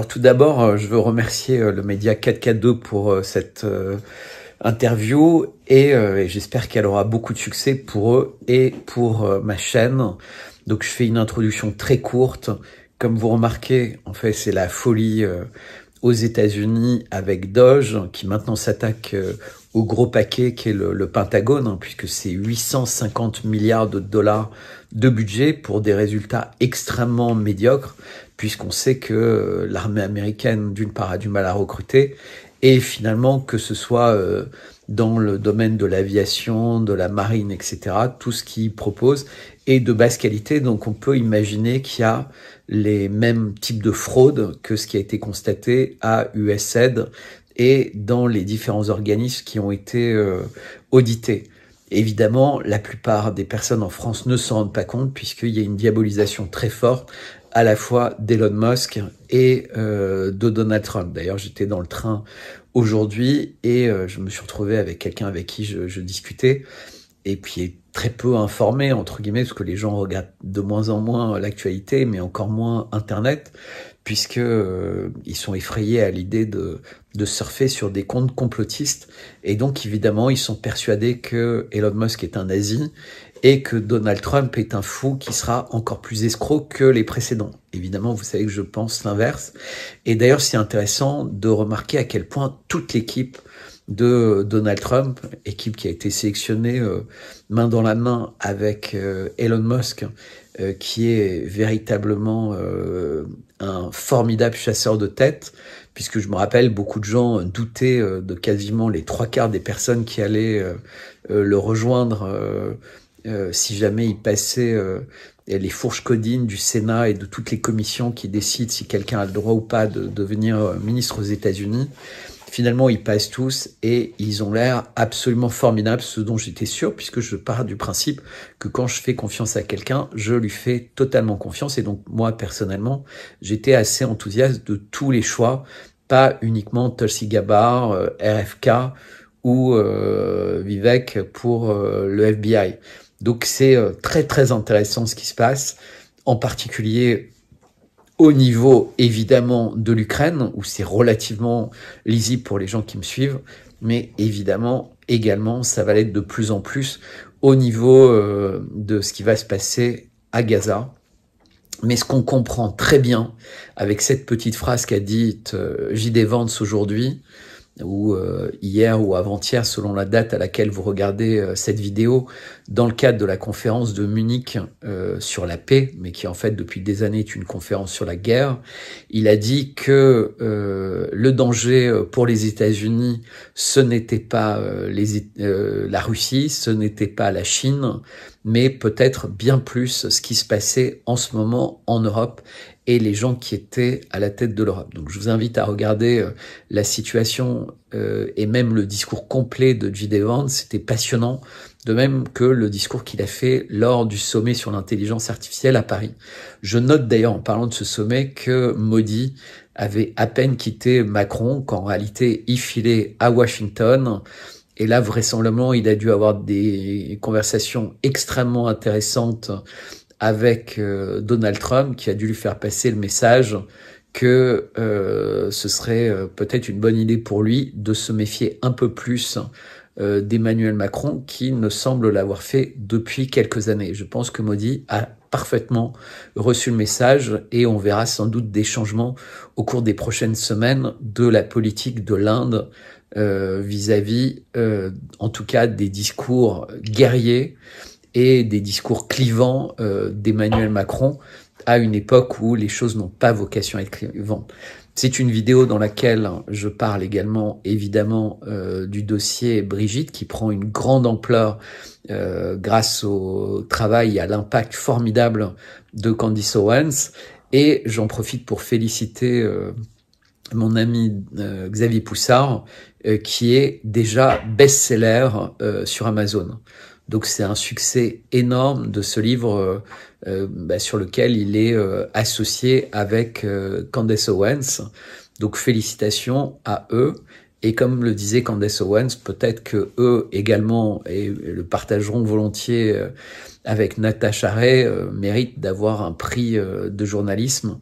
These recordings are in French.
Alors tout d'abord, je veux remercier le média 4K2 pour cette interview et j'espère qu'elle aura beaucoup de succès pour eux et pour ma chaîne. Donc je fais une introduction très courte. Comme vous remarquez, en fait, c'est la folie aux États-Unis avec Doge qui maintenant s'attaque au gros paquet qui est le Pentagone, hein, puisque c'est 850 milliards de dollars de budget pour des résultats extrêmement médiocres, puisqu'on sait que l'armée américaine, d'une part, a du mal à recruter, et finalement, que ce soit dans le domaine de l'aviation, de la marine, etc., tout ce qu'ils proposent est de basse qualité. Donc on peut imaginer qu'il y a les mêmes types de fraudes que ce qui a été constaté à USAID et dans les différents organismes qui ont été audités. Évidemment, la plupart des personnes en France ne s'en rendent pas compte puisqu'il y a une diabolisation très forte à la fois d'Elon Musk et de Donald Trump. D'ailleurs, j'étais dans le train aujourd'hui et je me suis retrouvé avec quelqu'un avec qui je discutais et puis est très peu informé, entre guillemets, parce que les gens regardent de moins en moins l'actualité, mais encore moins Internet, puisque ils sont effrayés à l'idée de surfer sur des comptes complotistes. Et donc, évidemment, ils sont persuadés que Elon Musk est un nazi et que Donald Trump est un fou qui sera encore plus escroc que les précédents. Évidemment, vous savez que je pense l'inverse. Et d'ailleurs, c'est intéressant de remarquer à quel point toute l'équipe de Donald Trump, équipe qui a été sélectionnée main dans la main avec Elon Musk, qui est véritablement un formidable chasseur de tête, puisque je me rappelle, beaucoup de gens doutaient de quasiment les 3/4 des personnes qui allaient le rejoindre si jamais il passait les fourches codines du Sénat et de toutes les commissions qui décident si quelqu'un a le droit ou pas de devenir ministre aux États-Unis. Finalement, ils passent tous et ils ont l'air absolument formidables, ce dont j'étais sûr, puisque je pars du principe que quand je fais confiance à quelqu'un, je lui fais totalement confiance. Et donc, moi, personnellement, j'étais assez enthousiaste de tous les choix, pas uniquement Tulsi Gabbard, RFK ou Vivek pour le FBI. Donc, c'est très, très intéressant ce qui se passe, en particulier au niveau, évidemment, de l'Ukraine, où c'est relativement lisible pour les gens qui me suivent, mais évidemment, également, ça va l'être de plus en plus au niveau de ce qui va se passer à Gaza. Mais ce qu'on comprend très bien avec cette petite phrase qu'a dite J.D. Vance aujourd'hui, ou hier ou avant-hier, selon la date à laquelle vous regardez cette vidéo, dans le cadre de la conférence de Munich sur la paix, mais qui en fait depuis des années est une conférence sur la guerre, il a dit que le danger pour les États-Unis, ce n'était pas la Russie, ce n'était pas la Chine, mais peut-être bien plus ce qui se passait en ce moment en Europe et les gens qui étaient à la tête de l'Europe. Donc je vous invite à regarder la situation et même le discours complet de J.D. Vance, c'était passionnant, de même que le discours qu'il a fait lors du sommet sur l'intelligence artificielle à Paris. Je note d'ailleurs en parlant de ce sommet que Modi avait à peine quitté Macron, qu'en réalité il filait à Washington. Et là, vraisemblablement, il a dû avoir des conversations extrêmement intéressantes avec Donald Trump, qui a dû lui faire passer le message que ce serait peut-être une bonne idée pour lui de se méfier un peu plus d'Emmanuel Macron, qui ne semble l'avoir fait depuis quelques années. Je pense que Modi a parfaitement reçu le message et on verra sans doute des changements au cours des prochaines semaines de la politique de l'Inde vis-à-vis, en tout cas, des discours guerriers et des discours clivants d'Emmanuel Macron à une époque où les choses n'ont pas vocation à être clivantes. C'est une vidéo dans laquelle je parle également, évidemment, du dossier Brigitte, qui prend une grande ampleur grâce au travail et à l'impact formidable de Candace Owens. Et j'en profite pour féliciter mon ami Xavier Poussard, qui est déjà best-seller sur Amazon. Donc c'est un succès énorme de ce livre sur lequel il est associé avec Candace Owens. Donc félicitations à eux. Et comme le disait Candace Owens, peut-être que eux également, et le partageront volontiers avec Natasha Ray, méritent d'avoir un prix de journalisme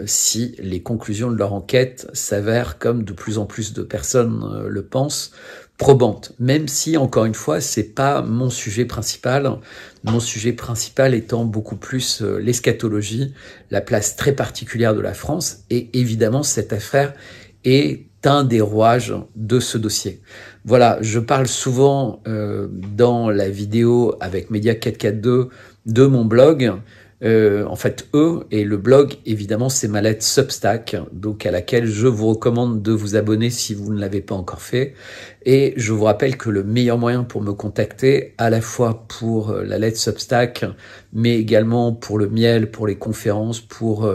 si les conclusions de leur enquête s'avèrent, comme de plus en plus de personnes le pensent, probantes. Même si, encore une fois, c'est pas mon sujet principal. Mon sujet principal étant beaucoup plus l'eschatologie, la place très particulière de la France. Et évidemment, cette affaire est un des rouages de ce dossier. Voilà, je parle souvent dans la vidéo avec Média 442 de mon blog. En fait, et le blog, évidemment, c'est ma lettre Substack, donc à laquelle je vous recommande de vous abonner si vous ne l'avez pas encore fait. Et je vous rappelle que le meilleur moyen pour me contacter, à la fois pour la lettre Substack, mais également pour le miel, pour les conférences, pour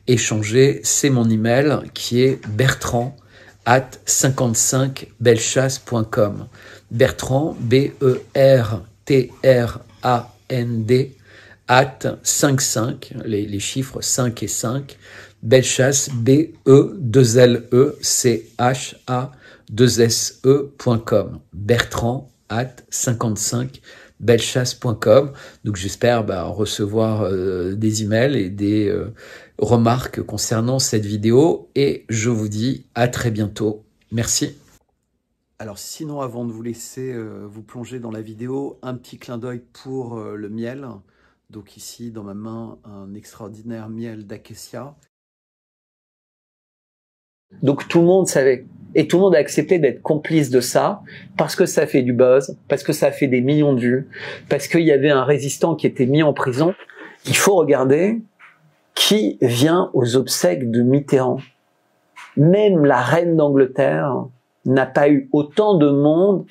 échanger, c'est mon email qui est bertrand@55bellechasse.com. Bertrand, B-E-R-T-R-A-N-D, @55, les chiffres 5 et 5, Bellechasse, BE2LECHA2SE.com, Bertrand @55bellechasse.com. Donc j'espère recevoir des emails et des remarques concernant cette vidéo, et je vous dis à très bientôt. Merci. Alors sinon, avant de vous laisser vous plonger dans la vidéo, un petit clin d'œil pour le miel. Donc ici, dans ma main, un extraordinaire miel d'acacia. Donc tout le monde savait. Et tout le monde a accepté d'être complice de ça, parce que ça fait du buzz, parce que ça fait des millions de vues, parce qu'il y avait un résistant qui était mis en prison. Il faut regarder qui vient aux obsèques de Mitterrand. Même la reine d'Angleterre n'a pas eu autant de monde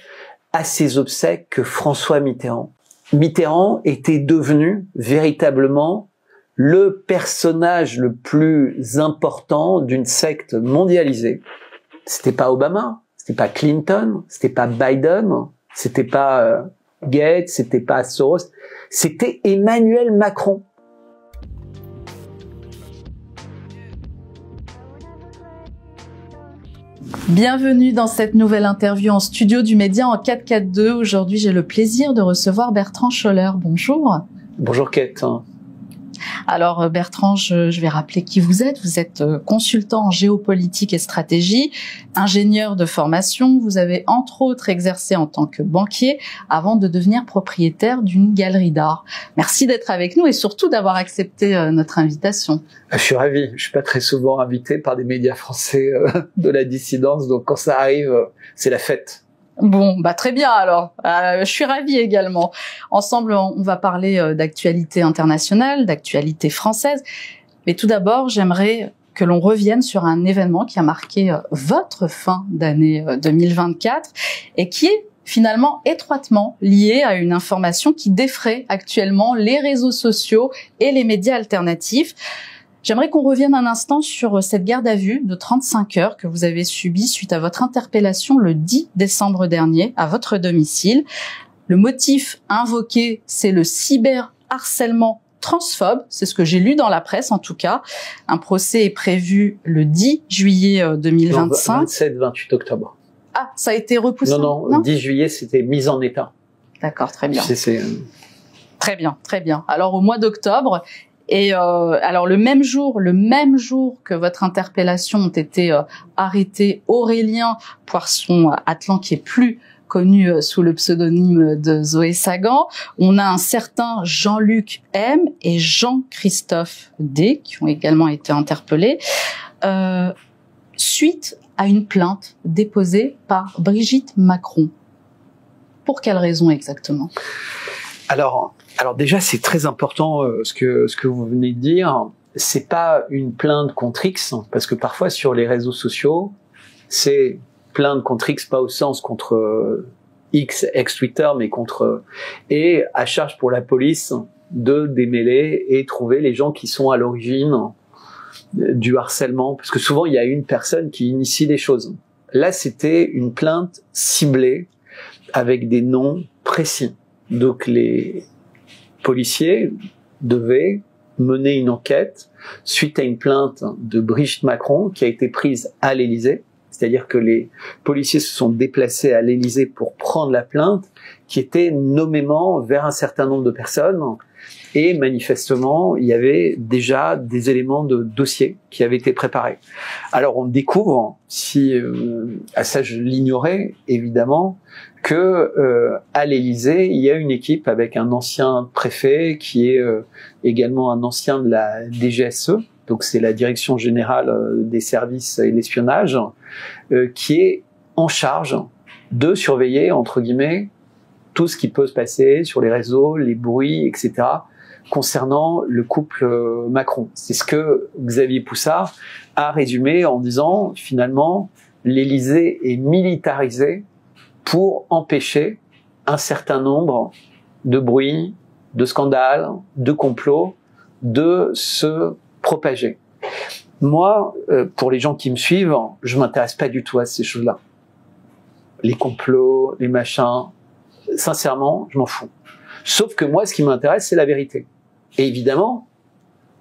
à ses obsèques que François Mitterrand. Mitterrand était devenu véritablement le personnage le plus important d'une secte mondialisée. C'était pas Obama, c'était pas Clinton, c'était pas Biden, c'était pas Gates, c'était pas Soros, c'était Emmanuel Macron. Bienvenue dans cette nouvelle interview en studio du Média en 442. Aujourd'hui, j'ai le plaisir de recevoir Bertrand Scholler. Bonjour. Bonjour Kate. Alors Bertrand, je vais rappeler qui vous êtes. Vous êtes consultant en géopolitique et stratégie, ingénieur de formation. Vous avez entre autres exercé en tant que banquier avant de devenir propriétaire d'une galerie d'art. Merci d'être avec nous et surtout d'avoir accepté notre invitation. Je suis ravi. Je suis pas très souvent invité par des médias français de la dissidence, donc quand ça arrive, c'est la fête. Bon, très bien alors. Je suis ravie également. Ensemble, on va parler d'actualité internationale, d'actualité française. Mais tout d'abord, j'aimerais que l'on revienne sur un événement qui a marqué votre fin d'année 2024 et qui est finalement étroitement lié à une information qui défraie actuellement les réseaux sociaux et les médias alternatifs. J'aimerais qu'on revienne un instant sur cette garde à vue de 35 heures que vous avez subie suite à votre interpellation le 10 décembre dernier à votre domicile. Le motif invoqué, c'est le cyberharcèlement transphobe, c'est ce que j'ai lu dans la presse en tout cas. Un procès est prévu le 10 juillet 2025. 27-28 octobre. Ah, ça a été repoussé? Non, 10 juillet, c'était mise en état. D'accord, très bien. Très bien, très bien. Alors au mois d'octobre, et alors le même jour que votre interpellation ont été arrêtés Aurélien Poisson-Atlan, qui est plus connu sous le pseudonyme de Zoé Sagan, on a un certain Jean-Luc M et Jean-Christophe D qui ont également été interpellés suite à une plainte déposée par Brigitte Macron. Pour quelle raison exactement ? Alors déjà, c'est très important ce que vous venez de dire. C'est pas une plainte contre X, parce que parfois sur les réseaux sociaux, c'est plainte contre X, pas au sens contre X ex-Twitter, mais contre, et à charge pour la police de démêler et trouver les gens qui sont à l'origine du harcèlement, parce que souvent il y a une personne qui initie les choses. Là, c'était une plainte ciblée avec des noms précis. Donc les policiers devaient mener une enquête suite à une plainte de Brigitte Macron qui a été prise à l'Élysée. C'est-à-dire que les policiers se sont déplacés à l'Élysée pour prendre la plainte, qui était nommément vers un certain nombre de personnes Et manifestement, il y avait déjà des éléments de dossier qui avaient été préparés. Alors on découvre, à ça je l'ignorais évidemment, que à l'Élysée, il y a une équipe avec un ancien préfet qui est également un ancien de la DGSE, donc c'est la Direction Générale des Services et l'Espionnage, qui est en charge de surveiller, entre guillemets, tout ce qui peut se passer sur les réseaux, les bruits, etc., concernant le couple Macron. C'est ce que Xavier Poussard a résumé en disant, finalement, l'Élysée est militarisé pour empêcher un certain nombre de bruits, de scandales, de complots de se propager. Moi, pour les gens qui me suivent, je m'intéresse pas du tout à ces choses-là. Les complots, les machins, sincèrement, je m'en fous. Sauf que moi, ce qui m'intéresse, c'est la vérité. Et évidemment,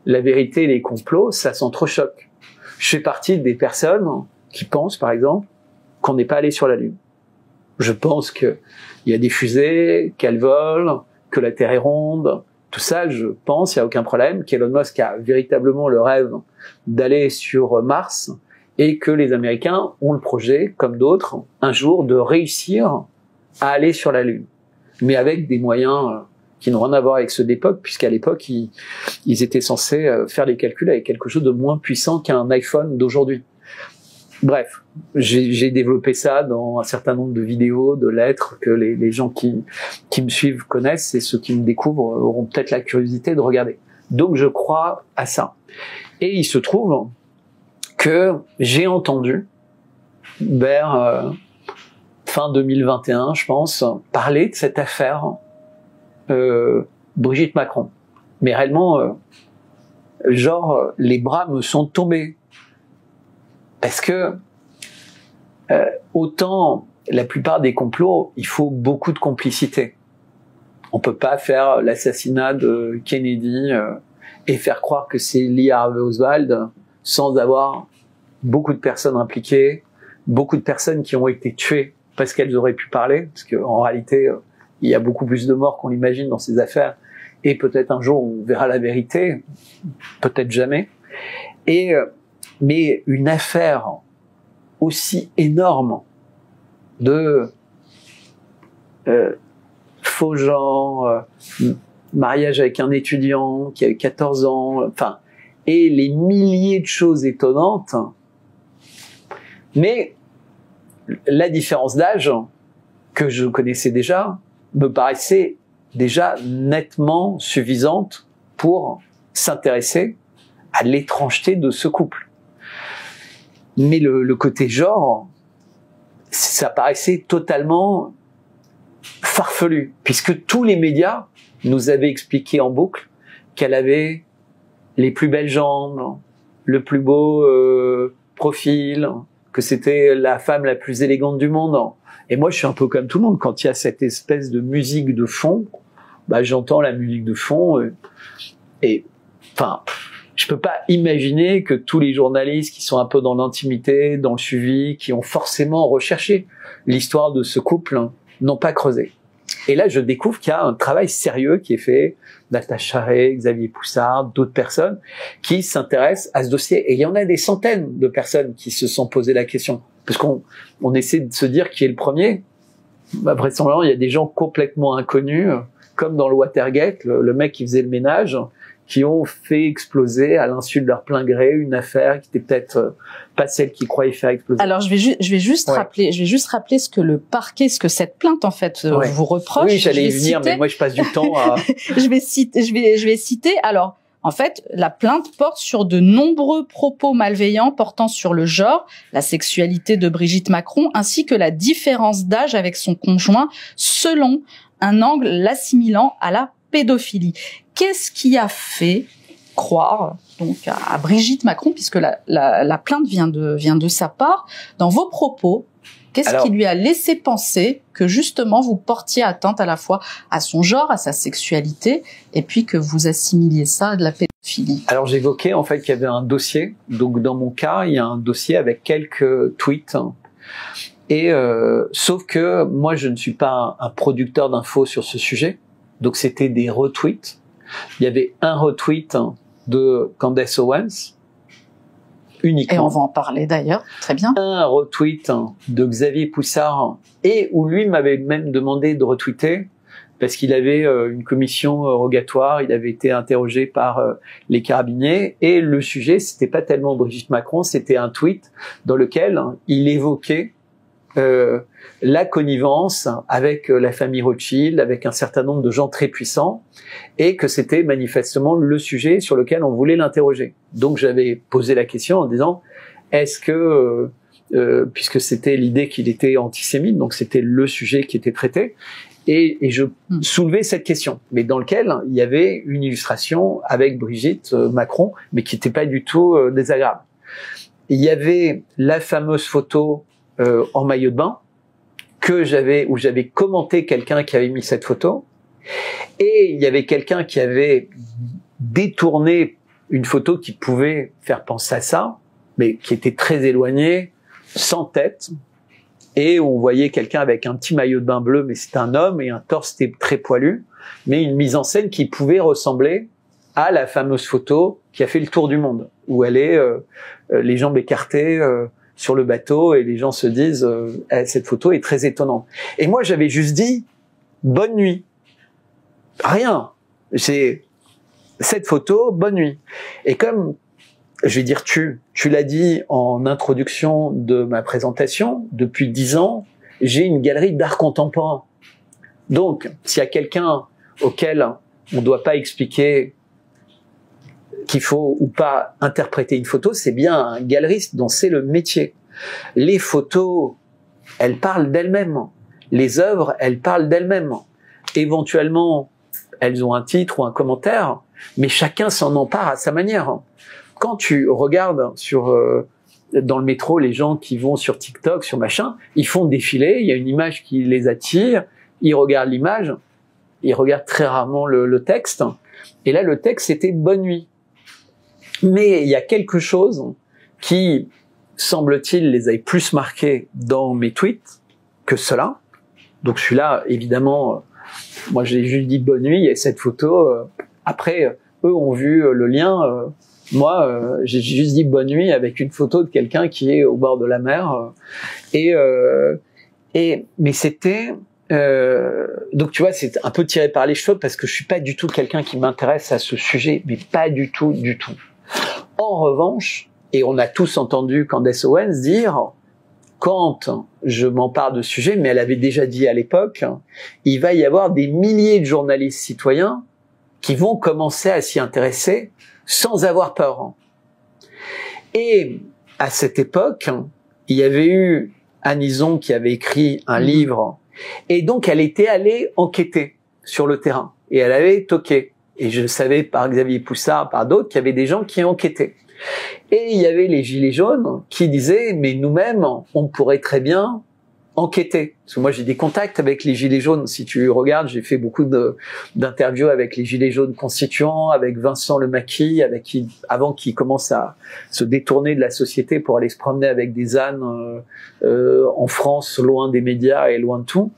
la vérité et les complots, ça s'entrechoque. Je fais partie des personnes qui pensent, par exemple, qu'on n'est pas allé sur la Lune. Je pense qu'il y a des fusées, qu'elles volent, que la Terre est ronde. Tout ça, je pense, il n'y a aucun problème, qu'Elon Musk a véritablement le rêve d'aller sur Mars et que les Américains ont le projet, comme d'autres, un jour de réussir à aller sur la Lune. Mais avec des moyens qui n'ont rien à voir avec ceux d'époque, puisqu'à l'époque, ils étaient censés faire les calculs avec quelque chose de moins puissant qu'un iPhone d'aujourd'hui. Bref, j'ai développé ça dans un certain nombre de vidéos, de lettres que les gens qui me suivent connaissent et ceux qui me découvrent auront peut-être la curiosité de regarder. Donc je crois à ça. Et il se trouve que j'ai entendu vers fin 2021, je pense, parler de cette affaire Brigitte Macron. Mais réellement, genre, les bras me sont tombés. Parce que autant la plupart des complots, il faut beaucoup de complicité. On peut pas faire l'assassinat de Kennedy et faire croire que c'est Lee Harvey Oswald sans avoir beaucoup de personnes impliquées, beaucoup de personnes qui ont été tuées parce qu'elles auraient pu parler, parce qu'en réalité, il y a beaucoup plus de morts qu'on l'imagine dans ces affaires, et peut-être un jour on verra la vérité, peut-être jamais. Mais une affaire aussi énorme de faux gens, mariage avec un étudiant qui avait 14 ans, enfin, et les milliers de choses étonnantes. Mais la différence d'âge, que je connaissais déjà, me paraissait déjà nettement suffisante pour s'intéresser à l'étrangeté de ce couple. Mais le côté genre, ça paraissait totalement farfelu, puisque tous les médias nous avaient expliqué en boucle qu'elle avait les plus belles jambes, le plus beau profil, que c'était la femme la plus élégante du monde. Et moi, je suis un peu comme tout le monde. Quand il y a cette espèce de musique de fond, bah, j'entends la musique de fond et enfin, je peux pas imaginer que tous les journalistes qui sont un peu dans l'intimité, dans le suivi, qui ont forcément recherché l'histoire de ce couple, n'ont pas creusé. Et là, je découvre qu'il y a un travail sérieux qui est fait, Natacha Ray, Xavier Poussard, d'autres personnes qui s'intéressent à ce dossier. Et il y en a des centaines de personnes qui se sont posé la question. Parce qu'on essaie de se dire qui est le premier. Bah, vraisemblablement, il y a des gens complètement inconnus, comme dans le Watergate, le mec qui faisait le ménage, qui ont fait exploser à l'insu de leur plein gré une affaire qui était peut-être pas celle qu'ils croyaient faire exploser. Alors je vais juste rappeler ce que le parquet, ce que cette plainte en fait vous reproche. Oui, j'allais y venir, mais moi je passe du temps à. je vais citer. Alors en fait, la plainte porte sur de nombreux propos malveillants portant sur le genre, la sexualité de Brigitte Macron, ainsi que la différence d'âge avec son conjoint, selon un angle l'assimilant à la pédophilie. Qu'est-ce qui a fait croire donc à Brigitte Macron, puisque la plainte vient de sa part, dans vos propos, qu'est-ce qui lui a laissé penser que justement vous portiez atteinte à la fois à son genre, à sa sexualité, et puis que vous assimiliez ça à de la pédophilie? Alors j'évoquais en fait qu'il y avait un dossier, donc dans mon cas il y a un dossier avec quelques tweets, et sauf que moi je ne suis pas un producteur d'infos sur ce sujet, donc c'était des retweets. Il y avait un retweet de Candace Owens, uniquement. Et on va en parler d'ailleurs, très bien. Un retweet de Xavier Poussard, et où lui m'avait même demandé de retweeter, parce qu'il avait une commission rogatoire, il avait été interrogé par les carabiniers, et le sujet, c'était pas tellement Brigitte Macron, c'était un tweet dans lequel il évoquait la connivence avec la famille Rothschild, avec un certain nombre de gens très puissants, et que c'était manifestement le sujet sur lequel on voulait l'interroger. Donc j'avais posé la question en disant, est-ce que, puisque c'était l'idée qu'il était antisémite, donc c'était le sujet qui était traité, et je soulevais cette question, mais dans lequel il y avait une illustration avec Brigitte Macron, mais qui n'était pas du tout désagréable. Il y avait la fameuse photo en maillot de bain où j'avais commenté quelqu'un qui avait mis cette photo, et il y avait quelqu'un qui avait détourné une photo qui pouvait faire penser à ça, mais qui était très éloignée, sans tête, et on voyait quelqu'un avec un petit maillot de bain bleu, mais c'était un homme, et un torse était très poilu, mais une mise en scène qui pouvait ressembler à la fameuse photo qui a fait le tour du monde, où elle est les jambes écartées sur le bateau, et les gens se disent cette photo est très étonnante. Et moi j'avais juste dit bonne nuit, rien. C'est cette photo, bonne nuit. Et comme je vais dire tu l'as dit en introduction de ma présentation, depuis 10 ans, j'ai une galerie d'art contemporain. Donc s'il y a quelqu'un auquel on ne doit pas expliquer qu'il faut ou pas interpréter une photo, c'est bien un galeriste dont c'est le métier. Les photos, elles parlent d'elles-mêmes. Les œuvres, elles parlent d'elles-mêmes. Éventuellement, elles ont un titre ou un commentaire, mais chacun s'en empare à sa manière. Quand tu regardes dans le métro les gens qui vont sur TikTok, sur machin, ils font défiler, il y a une image qui les attire, ils regardent l'image, ils regardent très rarement le texte, et là le texte c'était bonne nuit. Mais il y a quelque chose qui, semble-t-il, les a plus marqués dans mes tweets que cela. Donc celui-là, évidemment, moi j'ai juste dit bonne nuit, et cette photo, après, eux ont vu le lien, moi j'ai juste dit bonne nuit avec une photo de quelqu'un qui est au bord de la mer. Mais c'était... donc tu vois, c'est un peu tiré par les cheveux, parce que je suis pas du tout quelqu'un qui m'intéresse à ce sujet, mais pas du tout, du tout. En revanche, et on a tous entendu Candace Owens dire, quand je m'empare de ce sujet, mais elle avait déjà dit à l'époque, il va y avoir des milliers de journalistes citoyens qui vont commencer à s'y intéresser sans avoir peur. Et à cette époque, il y avait eu Anison qui avait écrit un livre, et donc elle était allée enquêter sur le terrain, et elle avait toqué. Et je savais par Xavier Poussard, par d'autres, qu'il y avait des gens qui enquêtaient. Et il y avait les Gilets jaunes qui disaient, mais nous-mêmes, on pourrait très bien enquêter. Parce que moi, j'ai des contacts avec les Gilets jaunes. Si tu regardes, j'ai fait beaucoup d'interviews avec les Gilets jaunes constituants, avec Vincent Lemaquis, avec qui, avant qu'il commence à se détourner de la société pour aller se promener avec des ânes en France, loin des médias et loin de tout.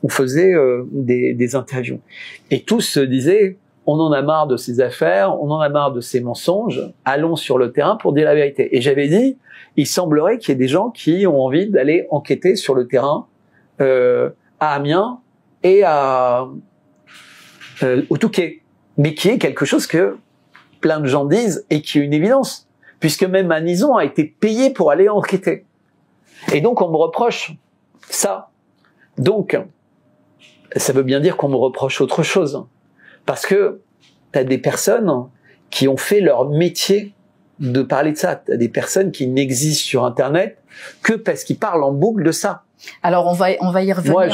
On faisait des interviews. Et tous se disaient, on en a marre de ces affaires, on en a marre de ces mensonges, allons sur le terrain pour dire la vérité. Et j'avais dit, il semblerait qu'il y ait des gens qui ont envie d'aller enquêter sur le terrain à Amiens et au Touquet, mais qui est quelque chose que plein de gens disent et qui est une évidence, puisque même Anison a été payé pour aller enquêter. Et donc on me reproche ça. Donc, ça veut bien dire qu'on me reproche autre chose. Parce que tu as des personnes qui ont fait leur métier de parler de ça. Tu as des personnes qui n'existent sur Internet que parce qu'ils parlent en boucle de ça. Alors, on va y revenir. Moi,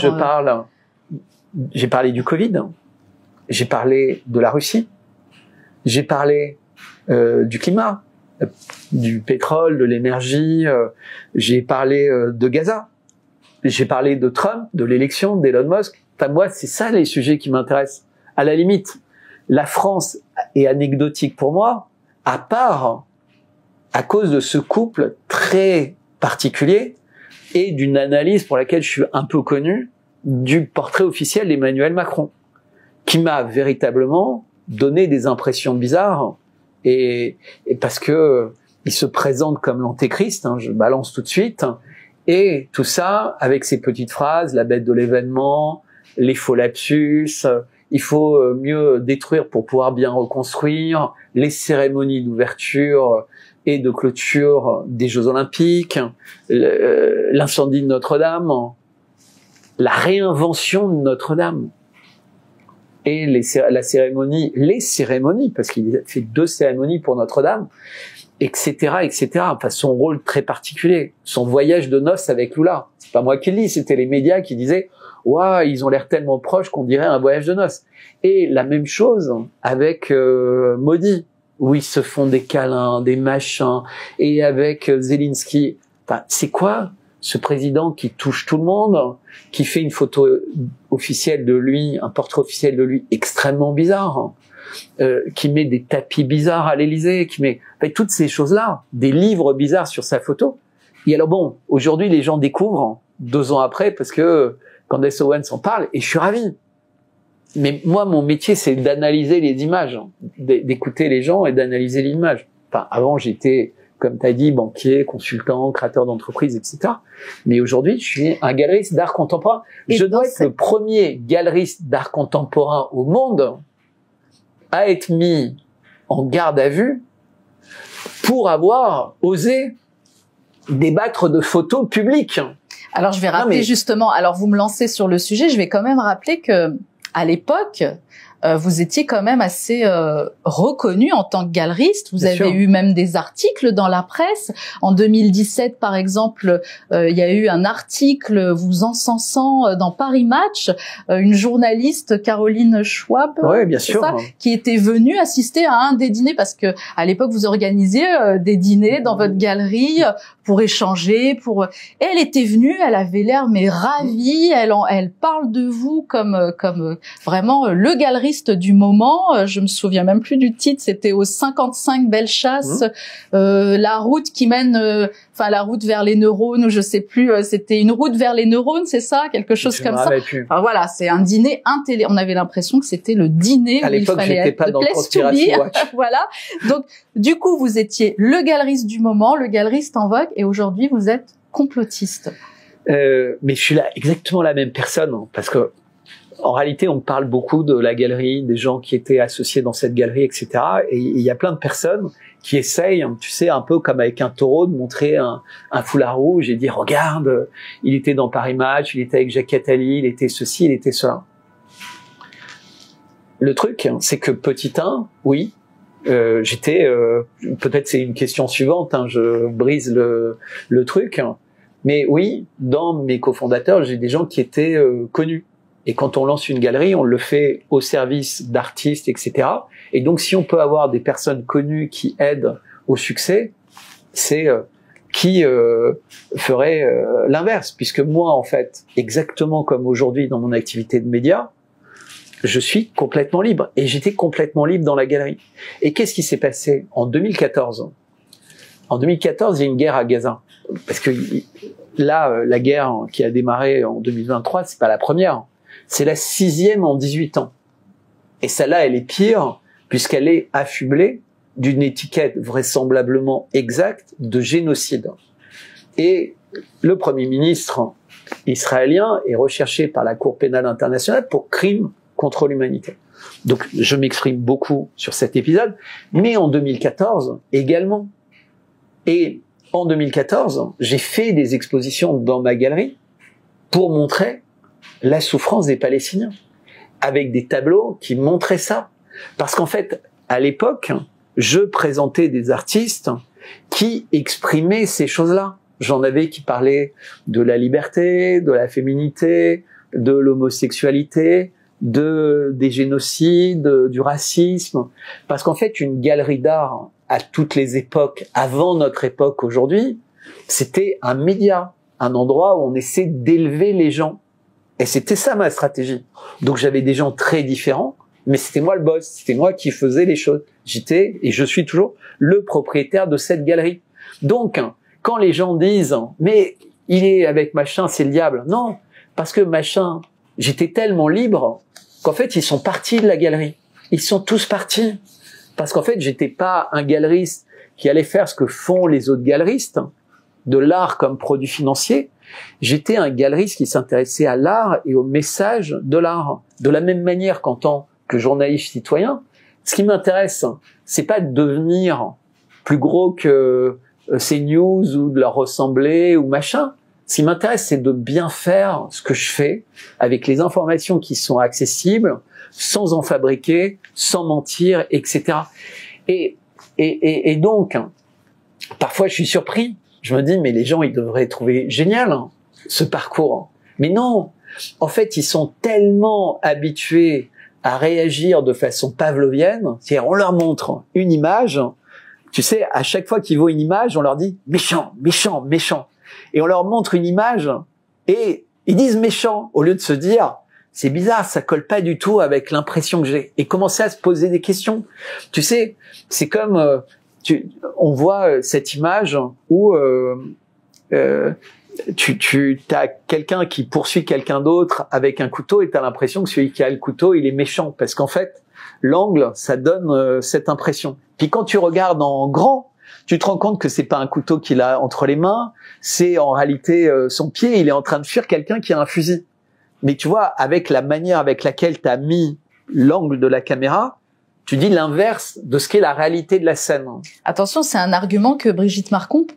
j'ai parlé du Covid, j'ai parlé de la Russie, j'ai parlé du climat, du pétrole, de l'énergie, j'ai parlé de Gaza, j'ai parlé de Trump, de l'élection d'Elon Musk. Enfin, moi, c'est ça les sujets qui m'intéressent. À la limite, la France est anecdotique pour moi, à part à cause de ce couple très particulier et d'une analyse pour laquelle je suis un peu connu du portrait officiel d'Emmanuel Macron, qui m'a véritablement donner des impressions bizarres et parce que il se présente comme l'antéchrist, hein, je balance tout de suite, et tout ça avec ces petites phrases, la bête de l'événement, les faux lapsus, il faut mieux détruire pour pouvoir bien reconstruire, les cérémonies d'ouverture et de clôture des Jeux Olympiques, l'incendie de Notre-Dame, la réinvention de Notre-Dame et les cérémonies, parce qu'il a fait 2 cérémonies pour Notre-Dame, etc., etc. Enfin, son rôle très particulier, son voyage de noces avec Lula. C'est pas moi qui le dis, c'était les médias qui disaient « Waouh, ils ont l'air tellement proches qu'on dirait un voyage de noces ». Et la même chose avec Modi, où ils se font des câlins, des machins, et avec Zelensky. Enfin, c'est quoi ce président qui touche tout le monde, qui fait une photo officielle de lui, un portrait officiel de lui extrêmement bizarre, qui met des tapis bizarres à l'Élysée, qui met toutes ces choses-là, des livres bizarres sur sa photo. Et alors bon, aujourd'hui les gens découvrent 2 ans après parce que Candace Owens en parle et je suis ravi. Mais moi, mon métier, c'est d'analyser les images, d'écouter les gens et d'analyser l'image. Enfin, avant, j'étais, comme tu as dit, banquier, consultant, créateur d'entreprise, etc. Mais aujourd'hui, je suis un galeriste d'art contemporain. Je dois être le premier galeriste d'art contemporain au monde à être mis en garde à vue pour avoir osé débattre de photos publiques. Alors, je vais rappeler justement, alors vous me lancez sur le sujet, je vais quand même rappeler que à l'époque, vous étiez quand même assez reconnu en tant que galeriste. Vous avez eu même des articles dans la presse. En 2017, par exemple, il y a eu un article vous encensant dans Paris Match, une journaliste, Caroline Schwab, bien sûr, qui était venue assister à un des dîners parce que à l'époque vous organisiez des dîners dans votre galerie pour échanger, et elle était venue, elle avait l'air mais ravie, elle parle de vous comme vraiment le galeriste du moment. Je me souviens même plus du titre, c'était au 55 Bellechasse, la route qui mène la route vers les neurones, ou je sais plus, c'était une route vers les neurones, c'est ça, quelque chose comme ça. Enfin, voilà, c'est un dîner on avait l'impression que c'était le dîner où il fallait être pas dans Conspiration Watch. Voilà. Donc du coup, vous étiez le galeriste du moment, le galeriste en vogue, et aujourd'hui vous êtes complotiste. Mais je suis là exactement la même personne, parce que en réalité, on parle beaucoup de la galerie, des gens qui étaient associés dans cette galerie, etc. Et il y a plein de personnes qui essayent, tu sais, un peu comme avec un taureau, de montrer un foulard rouge et dire, regarde, il était dans Paris Match, il était avec Jacques Attali, il était ceci, il était cela. Le truc, c'est que petit 1, oui, j'étais, peut-être c'est une question suivante, hein, je brise le truc, mais oui, dans mes cofondateurs, j'ai des gens qui étaient connus. Et quand on lance une galerie, on le fait au service d'artistes, etc. Et donc, si on peut avoir des personnes connues qui aident au succès, c'est qui ferait l'inverse. Puisque moi, en fait, exactement comme aujourd'hui dans mon activité de média, je suis complètement libre. Et j'étais complètement libre dans la galerie. Et qu'est-ce qui s'est passé en 2014 ? En 2014, il y a une guerre à Gaza. Parce que là, la guerre qui a démarré en 2023, c'est pas la première. C'est la 6e en 18 ans. Et celle-là, elle est pire, puisqu'elle est affublée d'une étiquette vraisemblablement exacte de génocide. Et le Premier ministre israélien est recherché par la Cour pénale internationale pour crime contre l'humanité. Donc, je m'exprime beaucoup sur cet épisode, mais en 2014 également. Et en 2014, j'ai fait des expositions dans ma galerie pour montrer la souffrance des Palestiniens, avec des tableaux qui montraient ça. Parce qu'en fait, à l'époque, je présentais des artistes qui exprimaient ces choses-là. J'en avais qui parlaient de la liberté, de la féminité, de l'homosexualité, des génocides, du racisme. Parce qu'en fait, une galerie d'art, à toutes les époques, avant notre époque aujourd'hui, c'était un média, un endroit où on essaie d'élever les gens. Et c'était ça ma stratégie. Donc j'avais des gens très différents, mais c'était moi le boss, c'était moi qui faisais les choses. J'étais, et je suis toujours, le propriétaire de cette galerie. Donc, quand les gens disent « mais il est avec machin, c'est le diable », non, parce que machin, j'étais tellement libre qu'en fait ils sont partis de la galerie. Ils sont tous partis. Parce qu'en fait, j'étais pas un galeriste qui allait faire ce que font les autres galeristes, de l'art comme produit financier. J'étais un galeriste qui s'intéressait à l'art et au message de l'art. De la même manière qu'en tant que journaliste citoyen, ce qui m'intéresse, c'est pas de devenir plus gros que CNews ou de leur ressembler ou machin. Ce qui m'intéresse, c'est de bien faire ce que je fais avec les informations qui sont accessibles, sans en fabriquer, sans mentir, etc. Et donc, parfois je suis surpris. Je me dis, mais les gens, ils devraient trouver génial ce parcours. Mais non, en fait, ils sont tellement habitués à réagir de façon pavlovienne, c'est-à-dire on leur montre une image, tu sais, à chaque fois qu'ils voient une image, on leur dit méchant, méchant, méchant. Et on leur montre une image et ils disent méchant au lieu de se dire c'est bizarre, ça colle pas du tout avec l'impression que j'ai. Et commencer à se poser des questions. Tu sais, c'est comme on voit cette image où tu as quelqu'un qui poursuit quelqu'un d'autre avec un couteau et tu as l'impression que celui qui a le couteau, il est méchant. Parce qu'en fait, l'angle, ça donne cette impression. Puis quand tu regardes en grand, tu te rends compte que c'est pas un couteau qu'il a entre les mains, c'est en réalité son pied, il est en train de fuir quelqu'un qui a un fusil. Mais tu vois, avec la manière avec laquelle tu as mis l'angle de la caméra, tu dis l'inverse de ce qu'est la réalité de la scène. Attention, c'est un argument que Brigitte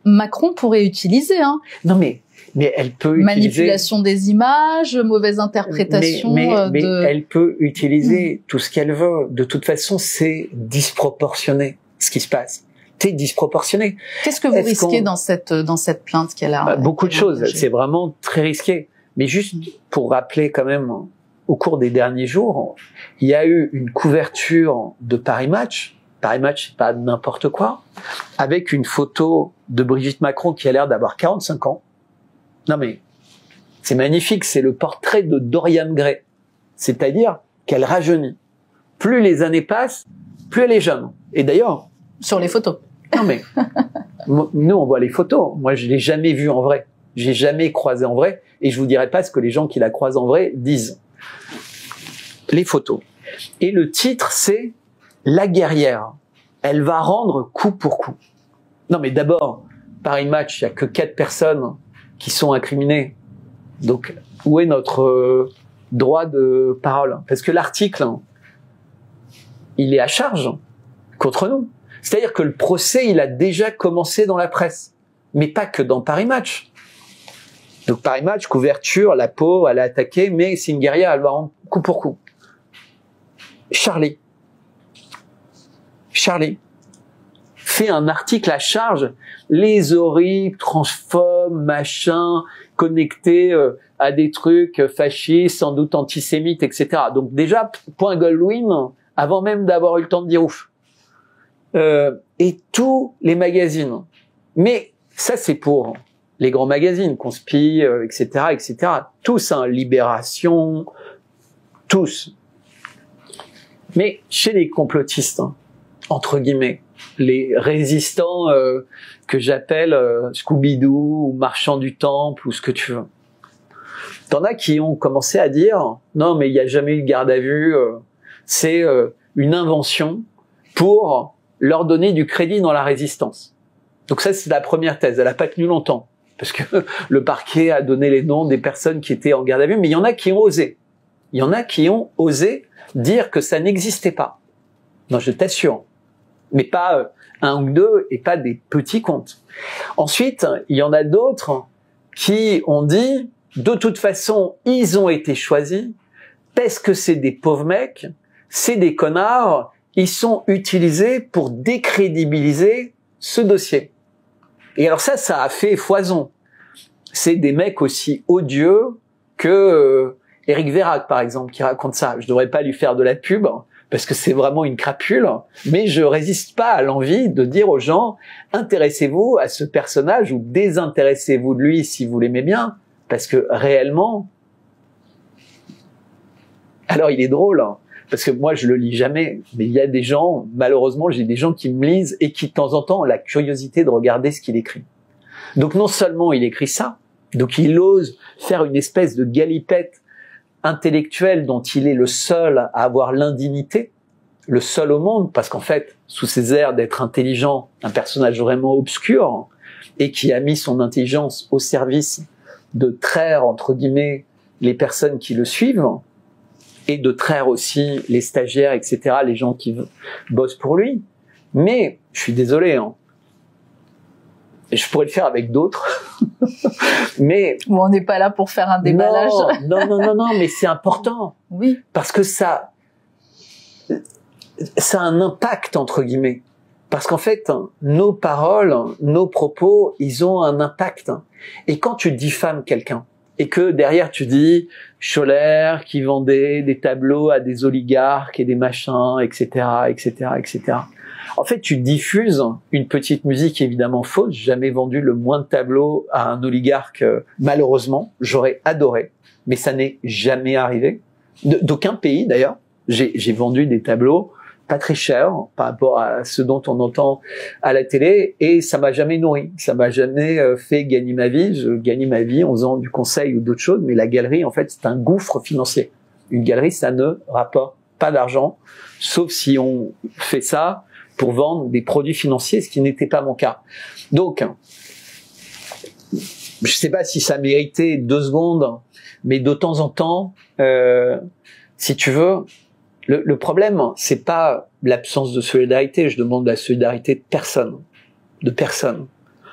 Macron pourrait utiliser. Hein. Non mais elle peut manipulation des images, mauvaise interprétation. Mais elle peut utiliser tout ce qu'elle veut. De toute façon, c'est disproportionné ce qui se passe. C'est disproportionné. Qu'est-ce que vous risquez dans cette plainte qu'elle a beaucoup de choses. C'est vraiment très risqué. Mais juste pour rappeler quand même, au cours des derniers jours, il y a eu une couverture de Paris Match. Paris Match, c'est pas n'importe quoi. Avec une photo de Brigitte Macron qui a l'air d'avoir 45 ans. Non mais, c'est magnifique. C'est le portrait de Dorian Gray. C'est-à-dire qu'elle rajeunit. Plus les années passent, plus elle est jeune. Et d'ailleurs... Sur les photos. Non mais, nous on voit les photos. Moi je l'ai jamais vue en vrai. J'ai jamais croisé en vrai. Et je vous dirai pas ce que les gens qui la croisent en vrai disent. Les photos. Et le titre, c'est « La guerrière. Elle va rendre coup pour coup ». Non mais d'abord, Paris Match, il y a que 4 personnes qui sont incriminées. Donc, où est notre droit de parole? Parce que l'article, il est à charge contre nous. C'est-à-dire que le procès, il a déjà commencé dans la presse. Mais pas que dans Paris Match. Donc Paris Match, couverture, la peau, elle a attaqué, mais c'est une guerrière, elle va rendre coup pour coup. Charlie fait un article à charge, les horribles, transphobes, machin, connectés à des trucs fascistes, sans doute antisémites, etc. Donc déjà, point Goldwyn, avant même d'avoir eu le temps de dire ouf. Et tous les magazines. Mais ça, c'est pour les grands magazines, Conspi, etc., etc. Tous, hein, Libération, tous. Mais chez les complotistes, hein, entre guillemets, les résistants que j'appelle Scooby-Doo ou marchands du temple ou ce que tu veux. T'en as qui ont commencé à dire non mais il n'y a jamais eu de garde à vue, c'est une invention pour leur donner du crédit dans la résistance. Donc ça c'est la première thèse, elle n'a pas tenu longtemps parce que le parquet a donné les noms des personnes qui étaient en garde à vue, mais il y en a qui ont osé. Il y en a qui ont osé dire que ça n'existait pas. Non, je t'assure. Mais pas un ou deux et pas des petits comptes. Ensuite, il y en a d'autres qui ont dit, de toute façon, ils ont été choisis parce que c'est des pauvres mecs, c'est des connards, ils sont utilisés pour décrédibiliser ce dossier. Et alors ça a fait foison. C'est des mecs aussi odieux que Éric Vérac, par exemple, qui raconte ça. Je devrais pas lui faire de la pub, parce que c'est vraiment une crapule, mais je résiste pas à l'envie de dire aux gens, intéressez-vous à ce personnage ou désintéressez-vous de lui si vous l'aimez bien, parce que réellement, alors il est drôle, hein, parce que moi je le lis jamais, mais il y a des gens, malheureusement j'ai des gens qui me lisent et qui de temps en temps ont la curiosité de regarder ce qu'il écrit. Donc non seulement il écrit ça, donc il ose faire une espèce de galipette intellectuel dont il est le seul à avoir l'indignité, le seul au monde, parce qu'en fait, sous ses airs d'être intelligent, un personnage vraiment obscur, et qui a mis son intelligence au service de traire, entre guillemets, les personnes qui le suivent, et de traire aussi les stagiaires, etc., les gens qui bossent pour lui. Mais, je suis désolé, hein, et je pourrais le faire avec d'autres, mais... Bon, on n'est pas là pour faire un déballage. Non, mais c'est important. Oui. Parce que ça a un impact, entre guillemets. Parce qu'en fait, nos paroles, nos propos, ils ont un impact. Et quand tu diffames quelqu'un, et que derrière tu dis Scholler qui vendait des tableaux à des oligarques et des machins, etc., etc., etc. En fait, tu diffuses une petite musique évidemment fausse. J'ai jamais vendu le moins de tableaux à un oligarque, malheureusement. J'aurais adoré, mais ça n'est jamais arrivé. D'aucun pays d'ailleurs. J'ai vendu des tableaux pas très chers par rapport à ce dont on entend à la télé, et ça m'a jamais nourri. Ça m'a jamais fait gagner ma vie. Je gagnais ma vie en faisant du conseil ou d'autres choses, mais la galerie, en fait, c'est un gouffre financier. Une galerie, ça ne rapporte pas d'argent, sauf si on fait ça pour vendre des produits financiers, ce qui n'était pas mon cas. Donc, je sais pas si ça méritait 2 secondes, mais de temps en temps, si tu veux, le problème, c'est pas l'absence de solidarité. Je demande la solidarité de personne. De personne.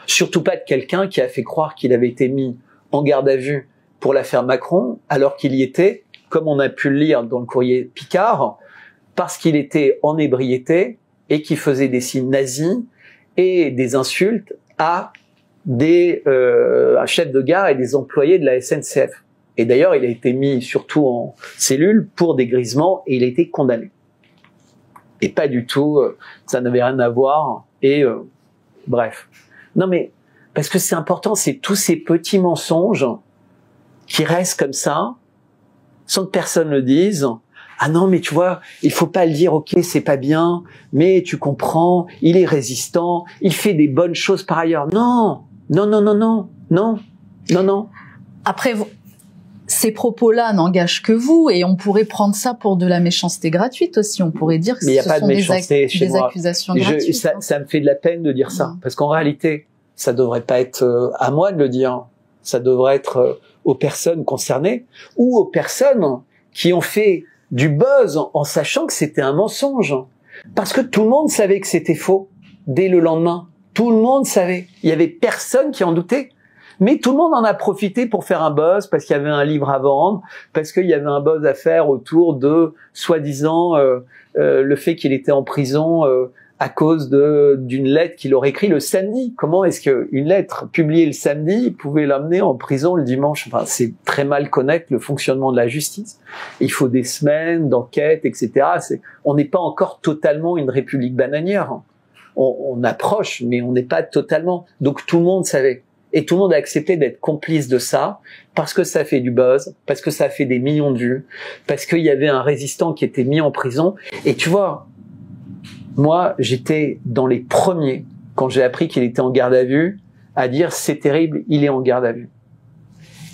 Surtout pas de quelqu'un qui a fait croire qu'il avait été mis en garde à vue pour l'affaire Macron, alors qu'il y était, comme on a pu le lire dans le courrier Picard, parce qu'il était en ébriété et qu'il faisait des signes nazis et des insultes à des chefs de gare et des employés de la SNCF. Et d'ailleurs, il a été mis surtout en cellule pour dégrisement et il a été condamné. Et pas du tout, ça n'avait rien à voir. Et bref. Non mais, parce que c'est important, c'est tous ces petits mensonges qui restent comme ça, sans que personne le dise. Ah non, mais tu vois, il faut pas le dire, ok, c'est pas bien, mais tu comprends, il est résistant, il fait des bonnes choses par ailleurs. Non, non, non, non, non, non, non, non. Après, ces propos-là n'engagent que vous, et on pourrait prendre ça pour de la méchanceté gratuite aussi. On pourrait dire que ce sont des accusations gratuites. Ça me fait de la peine de dire ça, parce qu'en réalité, ça devrait pas être à moi de le dire. Ça devrait être aux personnes concernées ou aux personnes qui ont fait du buzz en sachant que c'était un mensonge. Parce que tout le monde savait que c'était faux dès le lendemain. Tout le monde savait. Il y avait personne qui en doutait. Mais tout le monde en a profité pour faire un buzz parce qu'il y avait un livre à vendre, parce qu'il y avait un buzz à faire autour de, soi-disant, le fait qu'il était en prison à cause d'une lettre qu'il aurait écrite le samedi. Comment est-ce qu'une lettre publiée le samedi pouvait l'amener en prison le dimanche? Enfin, c'est très mal connaître le fonctionnement de la justice. Il faut des semaines d'enquête, etc. On n'est pas encore totalement une république bananière. On approche, mais on n'est pas totalement. Donc tout le monde savait. Et tout le monde a accepté d'être complice de ça, parce que ça fait du buzz, parce que ça fait des millions de vues, parce qu'il y avait un résistant qui était mis en prison. Et tu vois, moi, j'étais dans les premiers, quand j'ai appris qu'il était en garde à vue, à dire c'est terrible, il est en garde à vue.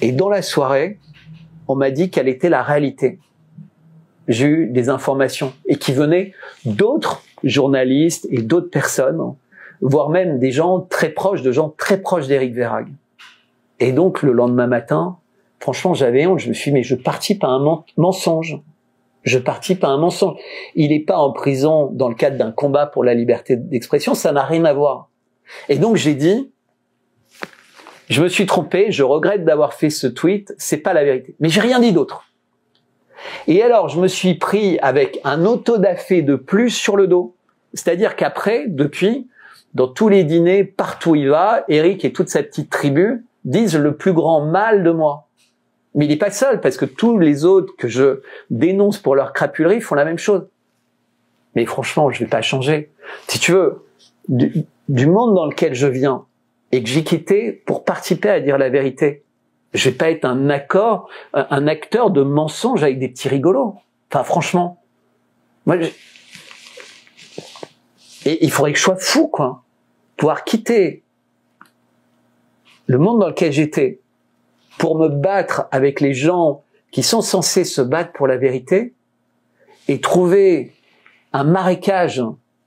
Et dans la soirée, on m'a dit quelle était la réalité. J'ai eu des informations, et qui venaient d'autres journalistes et d'autres personnes, voire même des gens très proches d'Éric Verhaeghe. Et donc, le lendemain matin, franchement, j'avais honte. Je me suis dit, mais je participe à un mensonge. Je participe à un mensonge. Il n'est pas en prison dans le cadre d'un combat pour la liberté d'expression, ça n'a rien à voir. Et donc, j'ai dit, je me suis trompé, je regrette d'avoir fait ce tweet, c'est pas la vérité. Mais j'ai rien dit d'autre. Et alors, je me suis pris avec un autodafé de plus sur le dos. C'est-à-dire qu'après, depuis, dans tous les dîners, partout où il va, Éric et toute sa petite tribu disent le plus grand mal de moi. Mais il n'est pas seul, parce que tous les autres que je dénonce pour leur crapulerie font la même chose. Mais franchement, je vais pas changer. Si tu veux, du monde dans lequel je viens, et que j'ai quitté pour participer à dire la vérité, je vais pas être un acteur de mensonges avec des petits rigolos. Enfin, franchement. Moi, et il faudrait que je sois fou, quoi. Pouvoir quitter le monde dans lequel j'étais pour me battre avec les gens qui sont censés se battre pour la vérité et trouver un marécage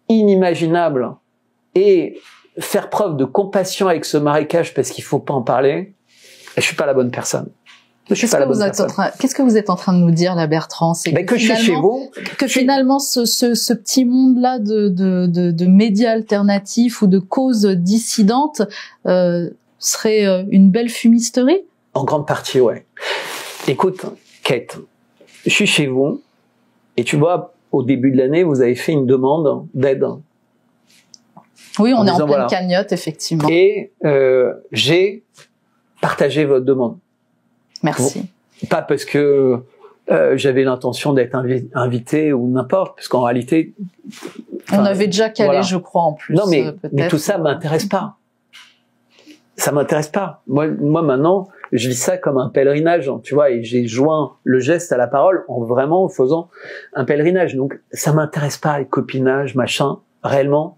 inimaginable et faire preuve de compassion avec ce marécage parce qu'il faut pas en parler, je suis pas la bonne personne. Qu'est-ce que vous êtes en train de nous dire là, Bertrand? C'est que je suis chez vous. Que finalement, ce petit monde-là de médias alternatifs ou de causes dissidentes serait une belle fumisterie? En grande partie, ouais. Écoute, Kate, je suis chez vous et tu vois, au début de l'année, vous avez fait une demande d'aide. Oui, on est en pleine cagnotte, effectivement. Et j'ai partagé votre demande. Merci. Pas parce que j'avais l'intention d'être invité ou n'importe, parce qu'en réalité... On avait déjà calé, je crois, en plus. Non, mais tout ça m'intéresse pas. Ça m'intéresse pas. Moi, maintenant, je vis ça comme un pèlerinage, tu vois, et j'ai joint le geste à la parole en vraiment faisant un pèlerinage. Donc, ça m'intéresse pas, les copinages, machin. Réellement,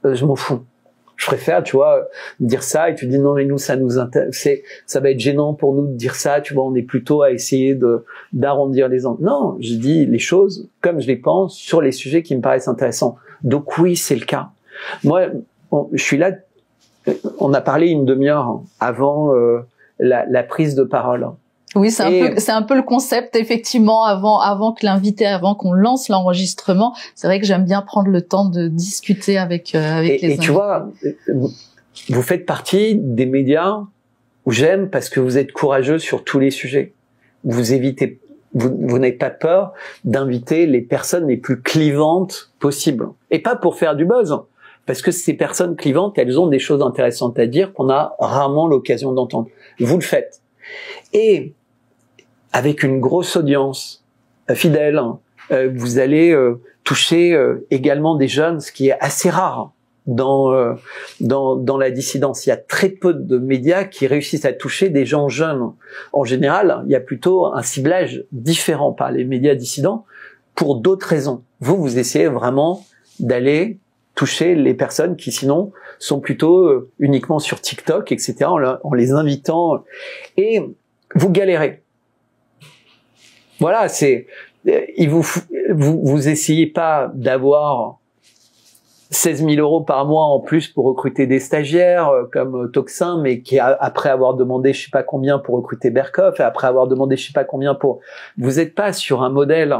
je m'en fous. Je préfère, tu vois, dire ça et tu dis non mais nous ça nous intéresse, ça va être gênant pour nous de dire ça, tu vois, on est plutôt à essayer d'arrondir les angles. Non, je dis les choses comme je les pense sur les sujets qui me paraissent intéressants. Donc oui, c'est le cas. Moi, je suis là, on a parlé une demi-heure avant la prise de parole. Oui, c'est un peu le concept, effectivement, avant qu'on lance l'enregistrement. C'est vrai que j'aime bien prendre le temps de discuter avec les invités. Et tu vois, vous faites partie des médias où j'aime parce que vous êtes courageux sur tous les sujets. Vous n'avez pas peur d'inviter les personnes les plus clivantes possibles. Et pas pour faire du buzz. Parce que ces personnes clivantes, elles ont des choses intéressantes à dire qu'on a rarement l'occasion d'entendre. Vous le faites. Et avec une grosse audience fidèle, vous allez toucher également des jeunes, ce qui est assez rare dans la dissidence. Il y a très peu de médias qui réussissent à toucher des gens jeunes. En général, il y a plutôt un ciblage différent par les médias dissidents pour d'autres raisons. Vous essayez vraiment d'aller toucher les personnes qui sinon sont plutôt uniquement sur TikTok, etc., en les invitant. Et vous galérez. Voilà, vous essayez pas d'avoir 16 000 euros par mois en plus pour recruter des stagiaires comme Toxin, mais qui après avoir demandé je sais pas combien pour recruter Berkoff, et après avoir demandé je sais pas combien pour... Vous êtes pas sur un modèle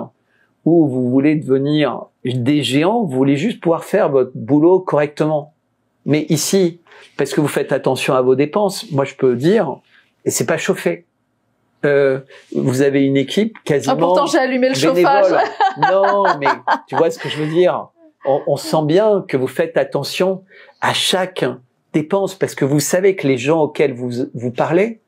où vous voulez devenir des géants, vous voulez juste pouvoir faire votre boulot correctement. Mais ici, parce que vous faites attention à vos dépenses, moi je peux dire, et c'est pas chauffé. Vous avez une équipe quasiment pourtant j'ai allumé le bénévole. chauffage. Non, mais tu vois ce que je veux dire. On sent bien que vous faites attention à chaque dépense parce que vous savez que les gens auxquels vous parlez,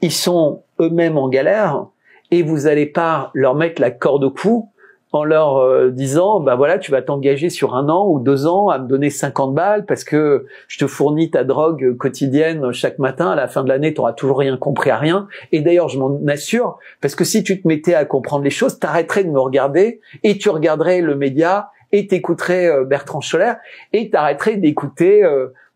ils sont eux-mêmes en galère et vous allez pas leur mettre la corde au cou en leur disant bah voilà, tu vas t'engager sur 1 an ou 2 ans à me donner 50 balles parce que je te fournis ta drogue quotidienne chaque matin. À la fin de l'année, tu auras toujours rien compris à rien. Et d'ailleurs, je m'en assure, parce que si tu te mettais à comprendre les choses, t'arrêterais de me regarder et tu regarderais le média et t'écouterais Bertrand Scholler et t'arrêterais d'écouter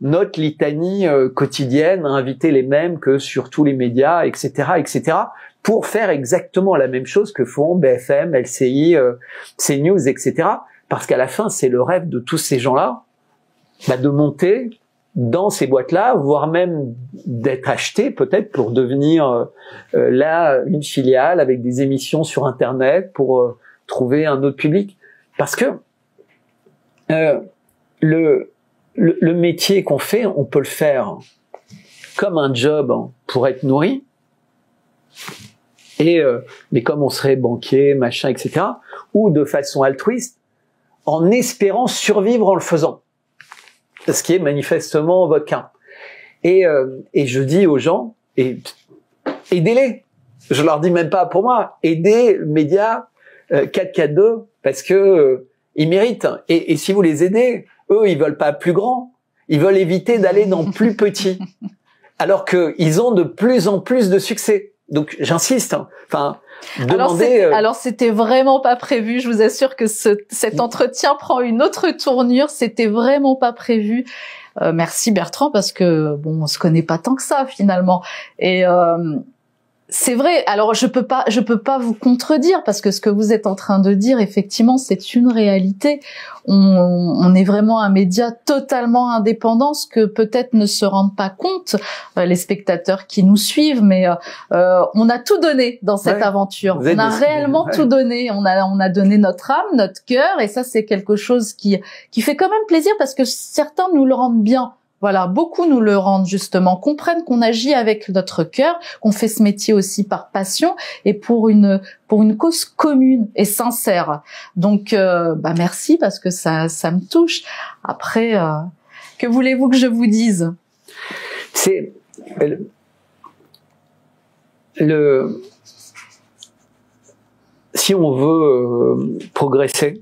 notre litanie quotidienne, inviter les mêmes que sur tous les médias, etc., etc., pour faire exactement la même chose que font BFM, LCI, CNews, etc. Parce qu'à la fin, c'est le rêve de tous ces gens-là, de monter dans ces boîtes-là, voire même d'être achetés peut-être pour devenir là une filiale avec des émissions sur Internet pour trouver un autre public. Parce que le métier qu'on fait, on peut le faire comme un job pour être nourri, mais comme on serait banquier, machin, etc., ou de façon altruiste, en espérant survivre en le faisant. Ce qui est manifestement votre cas. Et je dis aux gens, aidez-les. Je leur dis même pas pour moi, aidez le média 442 parce que ils méritent. Et si vous les aidez, eux, ils veulent pas plus grand. Ils veulent éviter d'aller dans plus petit. Alors qu'ils ont de plus en plus de succès. Donc, j'insiste. Enfin, demandez... Alors, c'était vraiment pas prévu. Je vous assure que cet entretien prend une autre tournure. C'était vraiment pas prévu. Merci Bertrand, parce que bon, on se connaît pas tant que ça finalement. Et c'est vrai. Alors je peux pas vous contredire parce que ce que vous êtes en train de dire, effectivement, c'est une réalité. On est vraiment un média totalement indépendant, ce que peut-être ne se rendent pas compte les spectateurs qui nous suivent. Mais on a tout donné dans cette aventure. On a réellement tout donné. On a donné notre âme, notre cœur, et ça c'est quelque chose qui fait quand même plaisir parce que certains nous le rendent bien. Voilà, beaucoup nous le rendent justement, comprennent qu'on agit avec notre cœur, qu'on fait ce métier aussi par passion et pour une cause commune et sincère. Donc, merci parce que ça me touche. Après, que voulez-vous que je vous dise? C'est si on veut progresser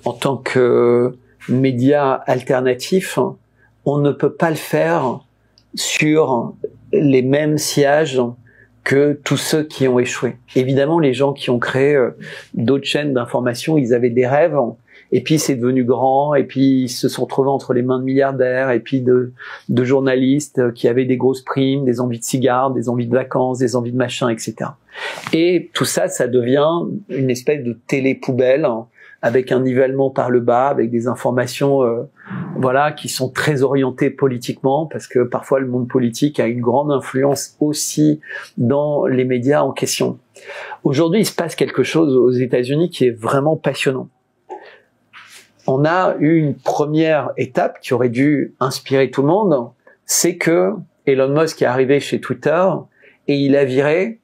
en tant que média alternatif, on ne peut pas le faire sur les mêmes sièges que tous ceux qui ont échoué. Évidemment, les gens qui ont créé d'autres chaînes d'information, ils avaient des rêves, et puis c'est devenu grand, et puis ils se sont trouvés entre les mains de milliardaires, et puis de journalistes qui avaient des grosses primes, des envies de cigares, des envies de vacances, des envies de machin, etc. Et tout ça, ça devient une espèce de télé-poubelle, avec un nivellement par le bas, avec des informations qui sont très orientées politiquement, parce que parfois le monde politique a une grande influence aussi dans les médias en question. Aujourd'hui, il se passe quelque chose aux États-Unis qui est vraiment passionnant. On a eu une première étape qui aurait dû inspirer tout le monde, c'est que Elon Musk est arrivé chez Twitter et il a viré,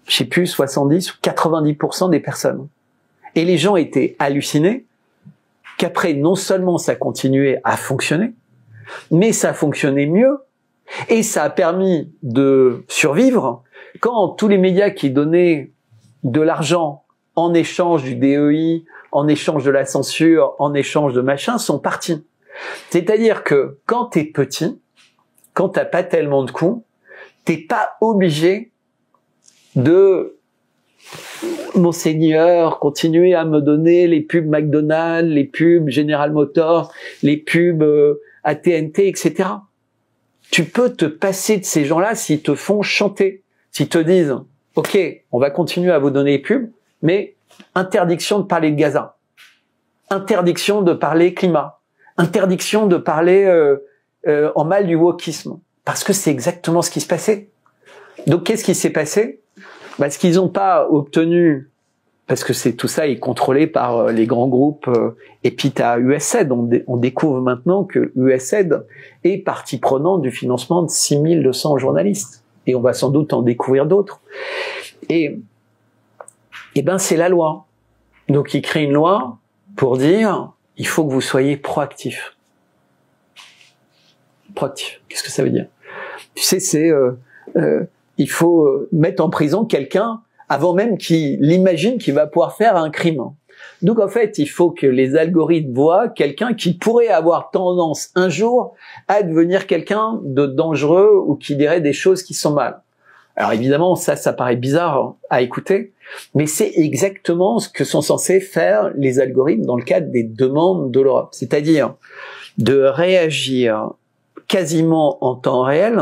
je sais plus, 70 ou 90% des personnes. Et les gens étaient hallucinés qu'après, non seulement ça continuait à fonctionner, mais ça fonctionnait mieux. Et ça a permis de survivre quand tous les médias qui donnaient de l'argent en échange du DEI, en échange de la censure, en échange de machin, sont partis. C'est-à-dire que quand t'es petit, quand t'as pas tellement de coûts, t'es pas obligé de Monseigneur, continuez à me donner les pubs McDonald's, les pubs General Motors, les pubs AT&T, etc. Tu peux te passer de ces gens-là s'ils te font chanter, s'ils te disent « Ok, on va continuer à vous donner les pubs, mais interdiction de parler de Gaza, interdiction de parler climat, interdiction de parler en mal du wokisme. » Parce que c'est exactement ce qui se passait. Donc qu'est-ce qui s'est passé ? Ce qu'ils n'ont pas obtenu, parce que tout ça est contrôlé par les grands groupes, et puis t'as USAID, on découvre maintenant que USAID est partie prenante du financement de 6200 journalistes, et on va sans doute en découvrir d'autres. Et c'est la loi. Donc ils créent une loi pour dire, il faut que vous soyez proactif. Proactif, qu'est-ce que ça veut dire? Tu sais, c'est il faut mettre en prison quelqu'un avant même qu'il imagine qu'il va pouvoir faire un crime. Donc en fait, il faut que les algorithmes voient quelqu'un qui pourrait avoir tendance un jour à devenir quelqu'un de dangereux ou qui dirait des choses qui sont mal. Alors évidemment, ça paraît bizarre à écouter, mais c'est exactement ce que sont censés faire les algorithmes dans le cadre des demandes de l'Europe. C'est-à-dire de réagir quasiment en temps réel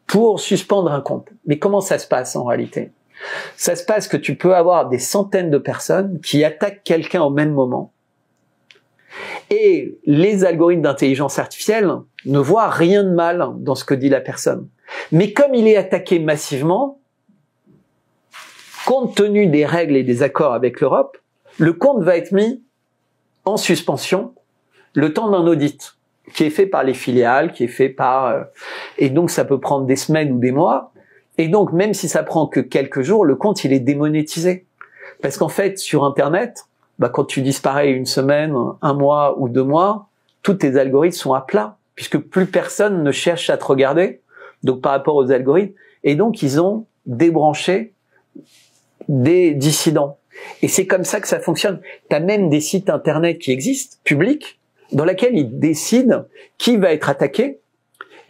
pour suspendre un compte. Mais comment ça se passe en réalité? Ça se passe que tu peux avoir des centaines de personnes qui attaquent quelqu'un au même moment. Et les algorithmes d'intelligence artificielle ne voient rien de mal dans ce que dit la personne. Mais comme il est attaqué massivement, compte tenu des règles et des accords avec l'Europe, le compte va être mis en suspension le temps d'un audit qui est fait par les filiales, qui est fait par... et donc ça peut prendre des semaines ou des mois. Et donc même si ça prend que quelques jours, le compte il est démonétisé. Parce qu'en fait, sur Internet, quand tu disparais une semaine, un mois ou 2 mois, tous tes algorithmes sont à plat, puisque plus personne ne cherche à te regarder, donc par rapport aux algorithmes. Et donc ils ont débranché des dissidents. Et c'est comme ça que ça fonctionne. Tu as même des sites Internet qui existent, publics, dans laquelle ils décident qui va être attaqué,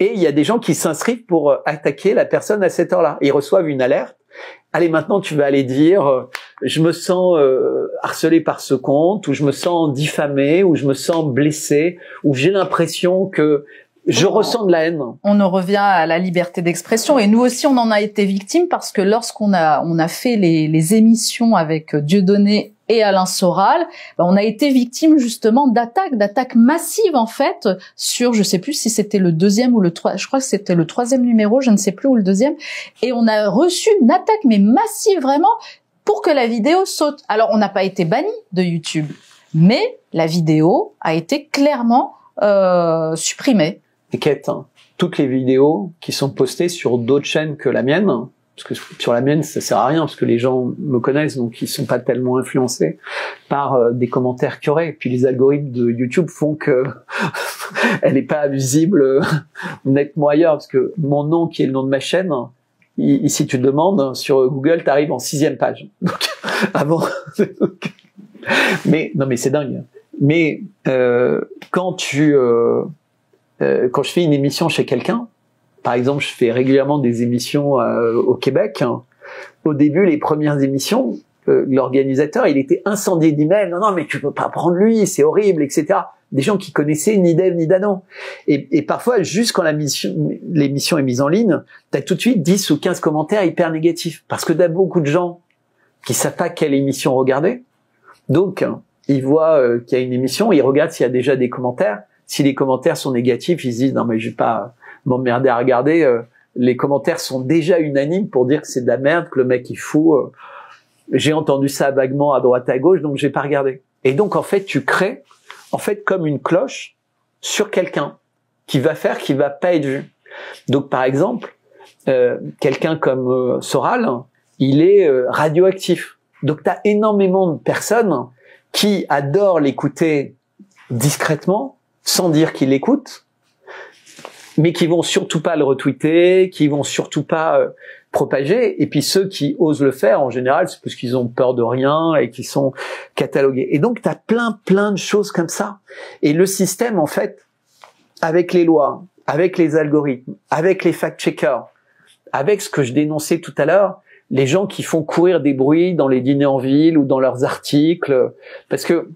et il y a des gens qui s'inscrivent pour attaquer la personne à cette heure-là. Ils reçoivent une alerte. Allez, maintenant tu vas aller dire je me sens harcelé par ce compte, ou je me sens diffamé, ou je me sens blessé, ou j'ai l'impression que Je ressens de la haine. On en revient à la liberté d'expression et nous aussi on en a été victimes parce que lorsqu'on a fait les émissions avec Dieudonné et Alain Soral, on a été victime justement d'attaques massives en fait sur, je sais plus si c'était le deuxième ou le troisième, je crois que c'était le troisième numéro, je ne sais plus, ou le deuxième, et on a reçu une attaque mais massive vraiment pour que la vidéo saute. Alors on n'a pas été banni de YouTube, mais la vidéo a été clairement supprimée. T'inquiète, hein, toutes les vidéos qui sont postées sur d'autres chaînes que la mienne, parce que sur la mienne ça sert à rien parce que les gens me connaissent donc ils sont pas tellement influencés par des commentaires qu'il y aurait. Puis les algorithmes de YouTube font que elle est pas visible nettement ailleurs parce que mon nom qui est le nom de ma chaîne, si tu te demandes sur Google t'arrives en 6e page. Donc avant, mais non mais c'est dingue. Mais quand je fais une émission chez quelqu'un, par exemple, je fais régulièrement des émissions au Québec. Au début, les premières émissions, l'organisateur, il était incendié d'emails. Non, mais tu peux pas prendre lui, c'est horrible, etc. Des gens qui connaissaient ni d'Ève ni d'Adam. Et parfois, juste quand l'émission est mise en ligne, t'as tout de suite 10 ou 15 commentaires hyper négatifs. Parce que t'as beaucoup de gens qui savent pas quelle émission regarder. Donc, ils voient qu'il y a une émission, ils regardent s'il y a déjà des commentaires. Si les commentaires sont négatifs, ils se disent non mais je vais pas m'emmerder à regarder. Les commentaires sont déjà unanimes pour dire que c'est de la merde, que le mec il fout. J'ai entendu ça vaguement à droite à gauche, donc j'ai pas regardé. Et donc en fait tu crées comme une cloche sur quelqu'un qui va pas être vu. Donc par exemple quelqu'un comme Soral, il est radioactif. Donc t'as énormément de personnes qui adorent l'écouter discrètement, sans dire qu'ils l'écoutent, mais qui vont surtout pas le retweeter, qui vont surtout pas propager. Et puis ceux qui osent le faire, en général, c'est parce qu'ils ont peur de rien et qui sont catalogués. Et donc, tu as plein de choses comme ça. Et le système, en fait, avec les lois, avec les algorithmes, avec les fact-checkers, avec ce que je dénonçais tout à l'heure, les gens qui font courir des bruits dans les dîners en ville ou dans leurs articles, parce que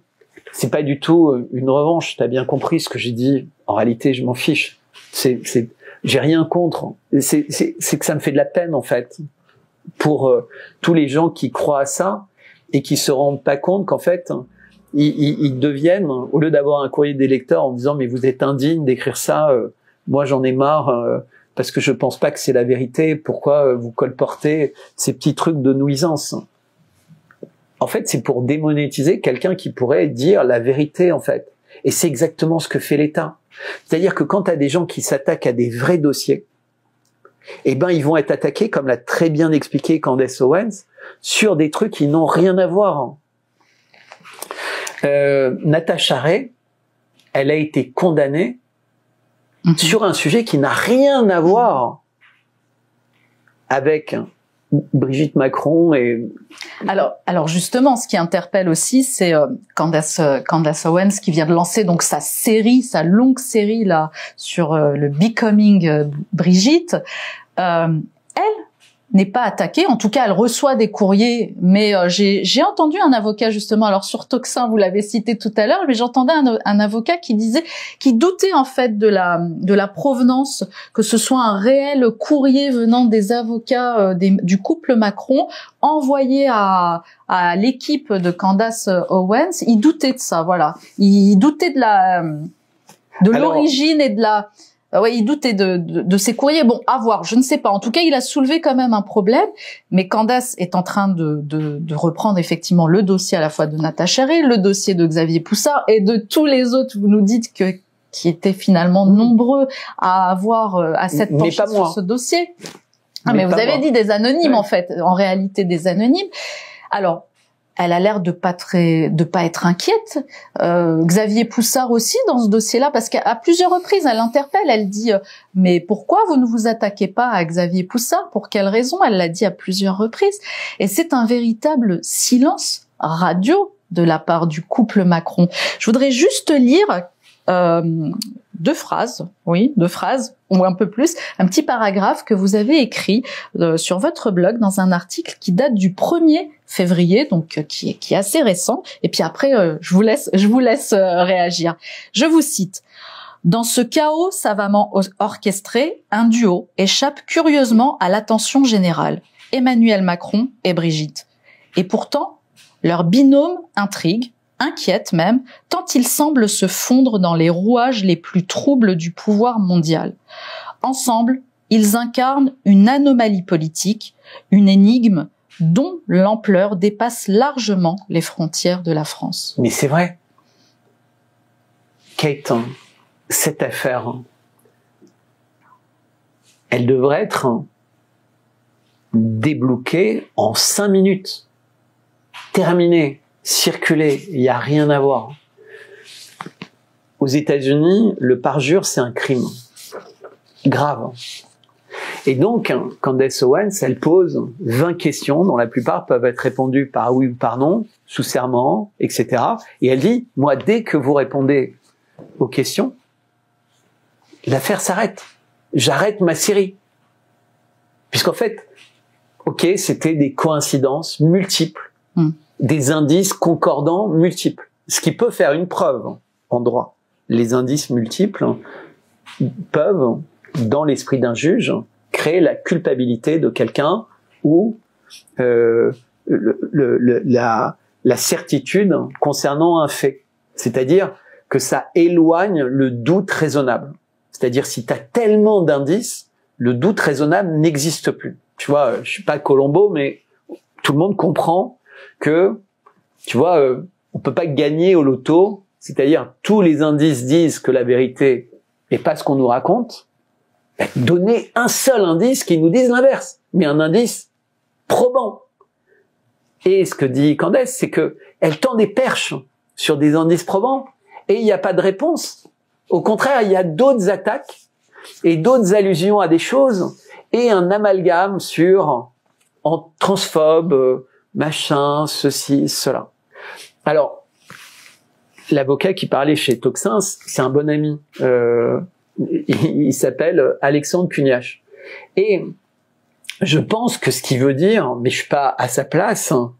c'est pas du tout une revanche. T'as bien compris ce que j'ai dit. En réalité, je m'en fiche. J'ai rien contre. C'est que ça me fait de la peine, en fait, pour tous les gens qui croient à ça et qui se rendent pas compte qu'en fait, ils deviennent, au lieu d'avoir un courrier des lecteurs en disant mais vous êtes indigne d'écrire ça, moi j'en ai marre parce que je pense pas que c'est la vérité. Pourquoi vous colportez ces petits trucs de nuisance? En fait, c'est pour démonétiser quelqu'un qui pourrait dire la vérité, en fait. Et c'est exactement ce que fait l'État. C'est-à-dire que quand tu as des gens qui s'attaquent à des vrais dossiers, eh ben, ils vont être attaqués, comme l'a très bien expliqué Candace Owens, sur des trucs qui n'ont rien à voir. Natacha Ray, elle a été condamnée sur un sujet qui n'a rien à voir avec Brigitte Macron et... Alors justement, ce qui interpelle aussi, c'est Candace Owens qui vient de lancer donc sa longue série là sur le Becoming Brigitte. Elle n'est pas attaquée, en tout cas elle reçoit des courriers, mais j'ai entendu un avocat justement, alors sur Toxin vous l'avez cité tout à l'heure, mais j'entendais un avocat qui doutait en fait de la provenance, que ce soit un réel courrier venant des avocats du couple Macron envoyé à l'équipe de Candace Owens. Il doutait de ça, voilà, il doutait de l'origine et de la... Ouais, il doutait de ces courriers. Bon, à voir, je ne sais pas. En tout cas, il a soulevé quand même un problème. Mais Candace est en train de reprendre effectivement le dossier à la fois de Natacha Ray, le dossier de Xavier Poussard et de tous les autres. Vous nous dites qui étaient finalement nombreux à avoir à s'être penchés sur ce dossier. Ah, mais vous avez dit des anonymes en fait. En réalité, des anonymes. Alors. Elle a l'air de pas être inquiète. Xavier Poussard aussi dans ce dossier-là, parce qu'à plusieurs reprises, elle l'interpelle. Elle dit mais pourquoi vous ne vous attaquez pas à Xavier Poussard? Pour quelle raison? Elle l'a dit à plusieurs reprises. Et c'est un véritable silence radio de la part du couple Macron. Je voudrais juste lire deux phrases, ou un peu plus, un petit paragraphe que vous avez écrit sur votre blog dans un article qui date du 1er février, donc qui est assez récent. Et puis après, je vous laisse réagir. Je vous cite. Dans ce chaos savamment orchestré, un duo échappe curieusement à l'attention générale, Emmanuel Macron et Brigitte. Et pourtant, leur binôme intrigue, inquiète même, tant ils semblent se fondre dans les rouages les plus troubles du pouvoir mondial. Ensemble, ils incarnent une anomalie politique, une énigme dont l'ampleur dépasse largement les frontières de la France. Mais c'est vrai. Kate, cette affaire, elle devrait être débloquée en 5 minutes. Terminée, circulée, il n'y a rien à voir. Aux États-Unis, le parjure, c'est un crime grave. Et donc, Candace Owens, elle pose 20 questions, dont la plupart peuvent être répondues par oui ou par non, sous serment, etc. Et elle dit, moi, dès que vous répondez aux questions, l'affaire s'arrête. J'arrête ma série. Puisqu'en fait, ok, c'était des coïncidences multiples, des indices concordants multiples. Ce qui peut faire une preuve en droit. Les indices multiples peuvent, dans l'esprit d'un juge, créer la culpabilité de quelqu'un ou la certitude concernant un fait. C'est-à-dire que ça éloigne le doute raisonnable. C'est-à-dire si tu as tellement d'indices, le doute raisonnable n'existe plus. Tu vois, je suis pas Colombo, mais tout le monde comprend que, tu vois, on peut pas gagner au loto. C'est-à-dire tous les indices disent que la vérité n'est pas ce qu'on nous raconte. Donner un seul indice qui nous dise l'inverse, mais un indice probant. Et ce que dit Candace, c'est que elle tend des perches sur des indices probants et il n'y a pas de réponse. Au contraire, il y a d'autres attaques et d'autres allusions à des choses et un amalgame sur en transphobe, machin, ceci, cela. Alors, l'avocat qui parlait chez Toxins, c'est un bon ami. Il s'appelle Alexandre Cugnache. Et je pense que ce qu'il veut dire, mais je suis pas à sa place, hein,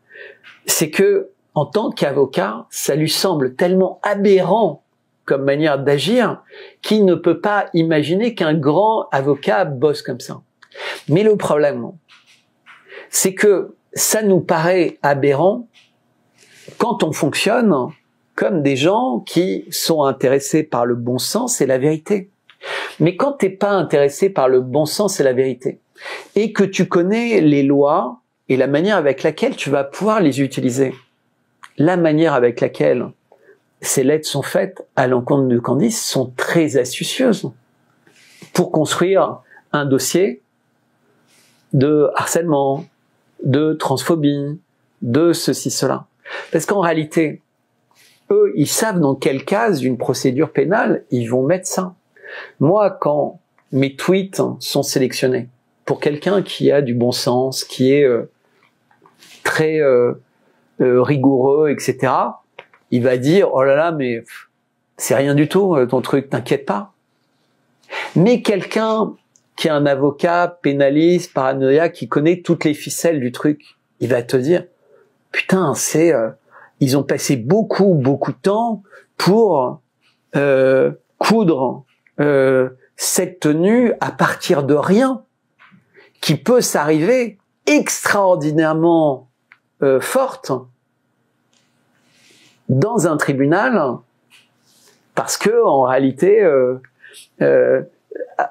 c'est que en tant qu'avocat, ça lui semble tellement aberrant comme manière d'agir qu'il ne peut pas imaginer qu'un grand avocat bosse comme ça. Mais le problème, c'est que ça nous paraît aberrant quand on fonctionne comme des gens qui sont intéressés par le bon sens et la vérité. Mais quand t'es pas intéressé par le bon sens et la vérité, et que tu connais les lois et la manière avec laquelle tu vas pouvoir les utiliser, la manière avec laquelle ces lettres sont faites à l'encontre de Candace sont très astucieuses pour construire un dossier de harcèlement, de transphobie, de ceci, cela. Parce qu'en réalité, eux, ils savent dans quelle case d'une procédure pénale ils vont mettre ça. Moi, quand mes tweets sont sélectionnés pour quelqu'un qui a du bon sens, qui est très rigoureux, etc., il va dire « Oh là là, mais c'est rien du tout, ton truc, t'inquiète pas. » Mais quelqu'un qui est un avocat pénaliste, paranoïaque, qui connaît toutes les ficelles du truc, il va te dire « Putain, ils ont passé beaucoup de temps pour coudre cette tenue à partir de rien, qui peut s'arriver extraordinairement forte dans un tribunal, parce que en réalité,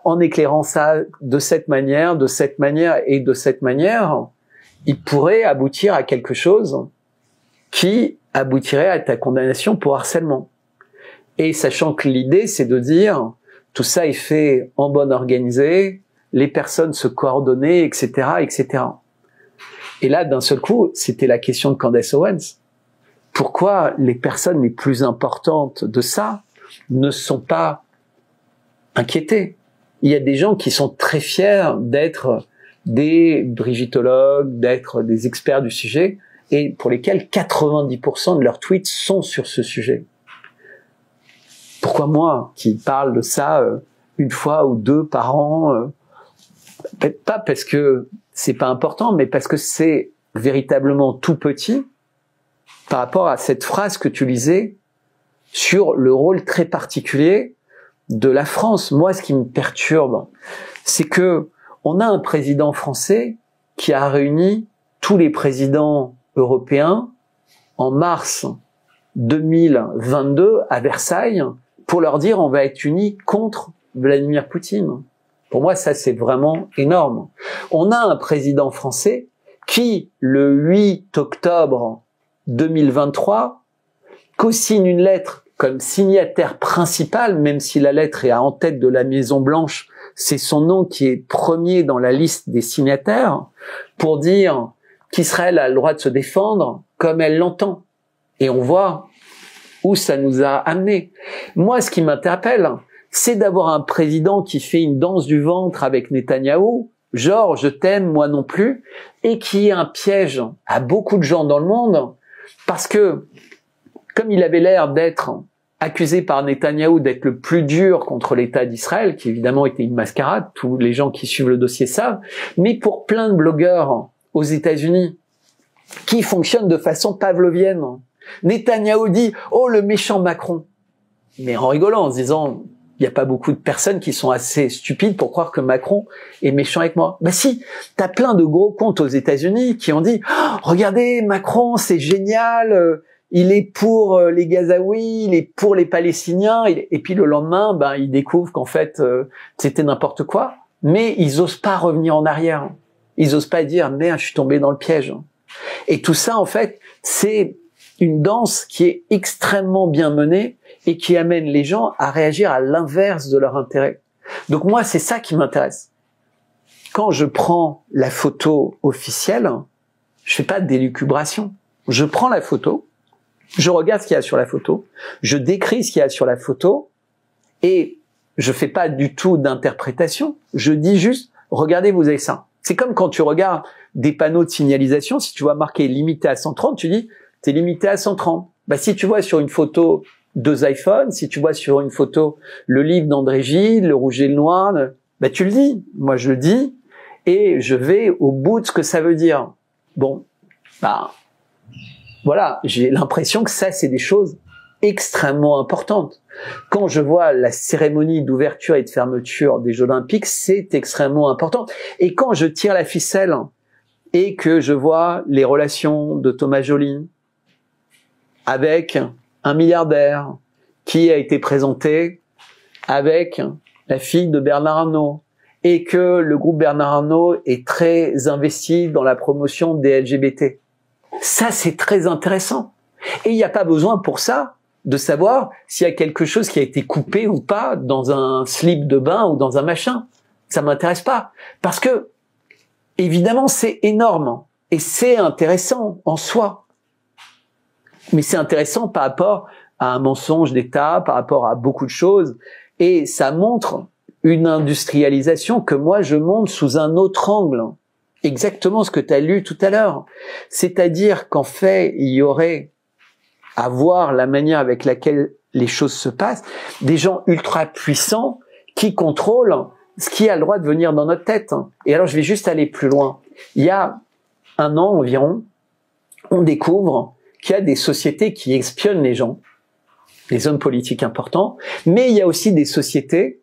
en éclairant ça de cette manière et de cette manière, il pourrait aboutir à quelque chose qui aboutirait à ta condamnation pour harcèlement. Et sachant que l'idée, c'est de dire, tout ça est fait en bonne organisée, les personnes se coordonnaient, etc., etc. Et là, d'un seul coup, c'était la question de Candace Owens. Pourquoi les personnes les plus importantes de ça ne sont pas inquiétées? Il y a des gens qui sont très fiers d'être des brigittologues, d'être des experts du sujet, et pour lesquels 90% de leurs tweets sont sur ce sujet. Pourquoi moi, qui parle de ça une fois ou deux par an, peut-être pas parce que c'est pas important, mais parce que c'est véritablement tout petit par rapport à cette phrase que tu lisais sur le rôle très particulier de la France. Moi, ce qui me perturbe, c'est que on a un président français qui a réuni tous les présidents européens en mars 2022 à Versailles pour leur dire on va être unis contre Vladimir Poutine. Pour moi, ça, c'est vraiment énorme. On a un président français qui, le 8 octobre 2023, co-signe une lettre comme signataire principal, même si la lettre est en tête de la Maison-Blanche, c'est son nom qui est premier dans la liste des signataires, pour dire qu'Israël a le droit de se défendre comme elle l'entend. Et on voit où ça nous a amené. Moi, ce qui m'interpelle, c'est d'avoir un président qui fait une danse du ventre avec Netanyahou, genre je t'aime, moi non plus, et qui est un piège à beaucoup de gens dans le monde, parce que comme il avait l'air d'être accusé par Netanyahou d'être le plus dur contre l'État d'Israël, qui évidemment était une mascarade, tous les gens qui suivent le dossier savent, mais pour plein de blogueurs aux États-Unis qui fonctionnent de façon pavlovienne, Netanyahou dit « Oh, le méchant Macron !» mais en rigolant, en se disant « Il n'y a pas beaucoup de personnes qui sont assez stupides pour croire que Macron est méchant avec moi. » Bah si, t'as plein de gros comptes aux États-Unis qui ont dit oh, « Regardez, Macron, c'est génial, il est pour les Gazaouis, il est pour les Palestiniens. » Et puis le lendemain, ben ils découvrent qu'en fait, c'était n'importe quoi. Mais ils osent pas revenir en arrière. Ils osent pas dire « Merde, je suis tombé dans le piège. » Et tout ça, en fait, c'est une danse qui est extrêmement bien menée et qui amène les gens à réagir à l'inverse de leur intérêt. Donc moi, c'est ça qui m'intéresse. Quand je prends la photo officielle, je fais pas d'élucubration. Je prends la photo, je regarde ce qu'il y a sur la photo, je décris ce qu'il y a sur la photo et je fais pas du tout d'interprétation. Je dis juste, regardez, vous avez ça. C'est comme quand tu regardes des panneaux de signalisation, si tu vois marqué limité à 130, tu dis, t'es limité à 130. Bah, si tu vois sur une photo 2 iPhones, si tu vois sur une photo le livre d'André Gide, le rouge et le noir, bah, tu le dis. Moi, je le dis et je vais au bout de ce que ça veut dire. Bon, bah, voilà, j'ai l'impression que ça, c'est des choses extrêmement importantes. Quand je vois la cérémonie d'ouverture et de fermeture des Jeux Olympiques, c'est extrêmement important. Et quand je tire la ficelle et que je vois les relations de Thomas Joly avec un milliardaire qui a été présenté avec la fille de Bernard Arnault et que le groupe Bernard Arnault est très investi dans la promotion des LGBT. Ça, c'est très intéressant. Et il n'y a pas besoin pour ça de savoir s'il y a quelque chose qui a été coupé ou pas dans un slip de bain ou dans un machin. Ça m'intéresse pas. Parce que, évidemment, c'est énorme. Et c'est intéressant en soi. Mais c'est intéressant par rapport à un mensonge d'État, par rapport à beaucoup de choses. Et ça montre une industrialisation que moi, je montre sous un autre angle. Exactement ce que tu as lu tout à l'heure. C'est-à-dire qu'en fait, il y aurait, à voir la manière avec laquelle les choses se passent, des gens ultra puissants qui contrôlent ce qui a le droit de venir dans notre tête. Et alors, je vais juste aller plus loin. Il y a 1 an environ, on découvre qu'il y a des sociétés qui espionnent les gens, les hommes politiques importants, mais il y a aussi des sociétés,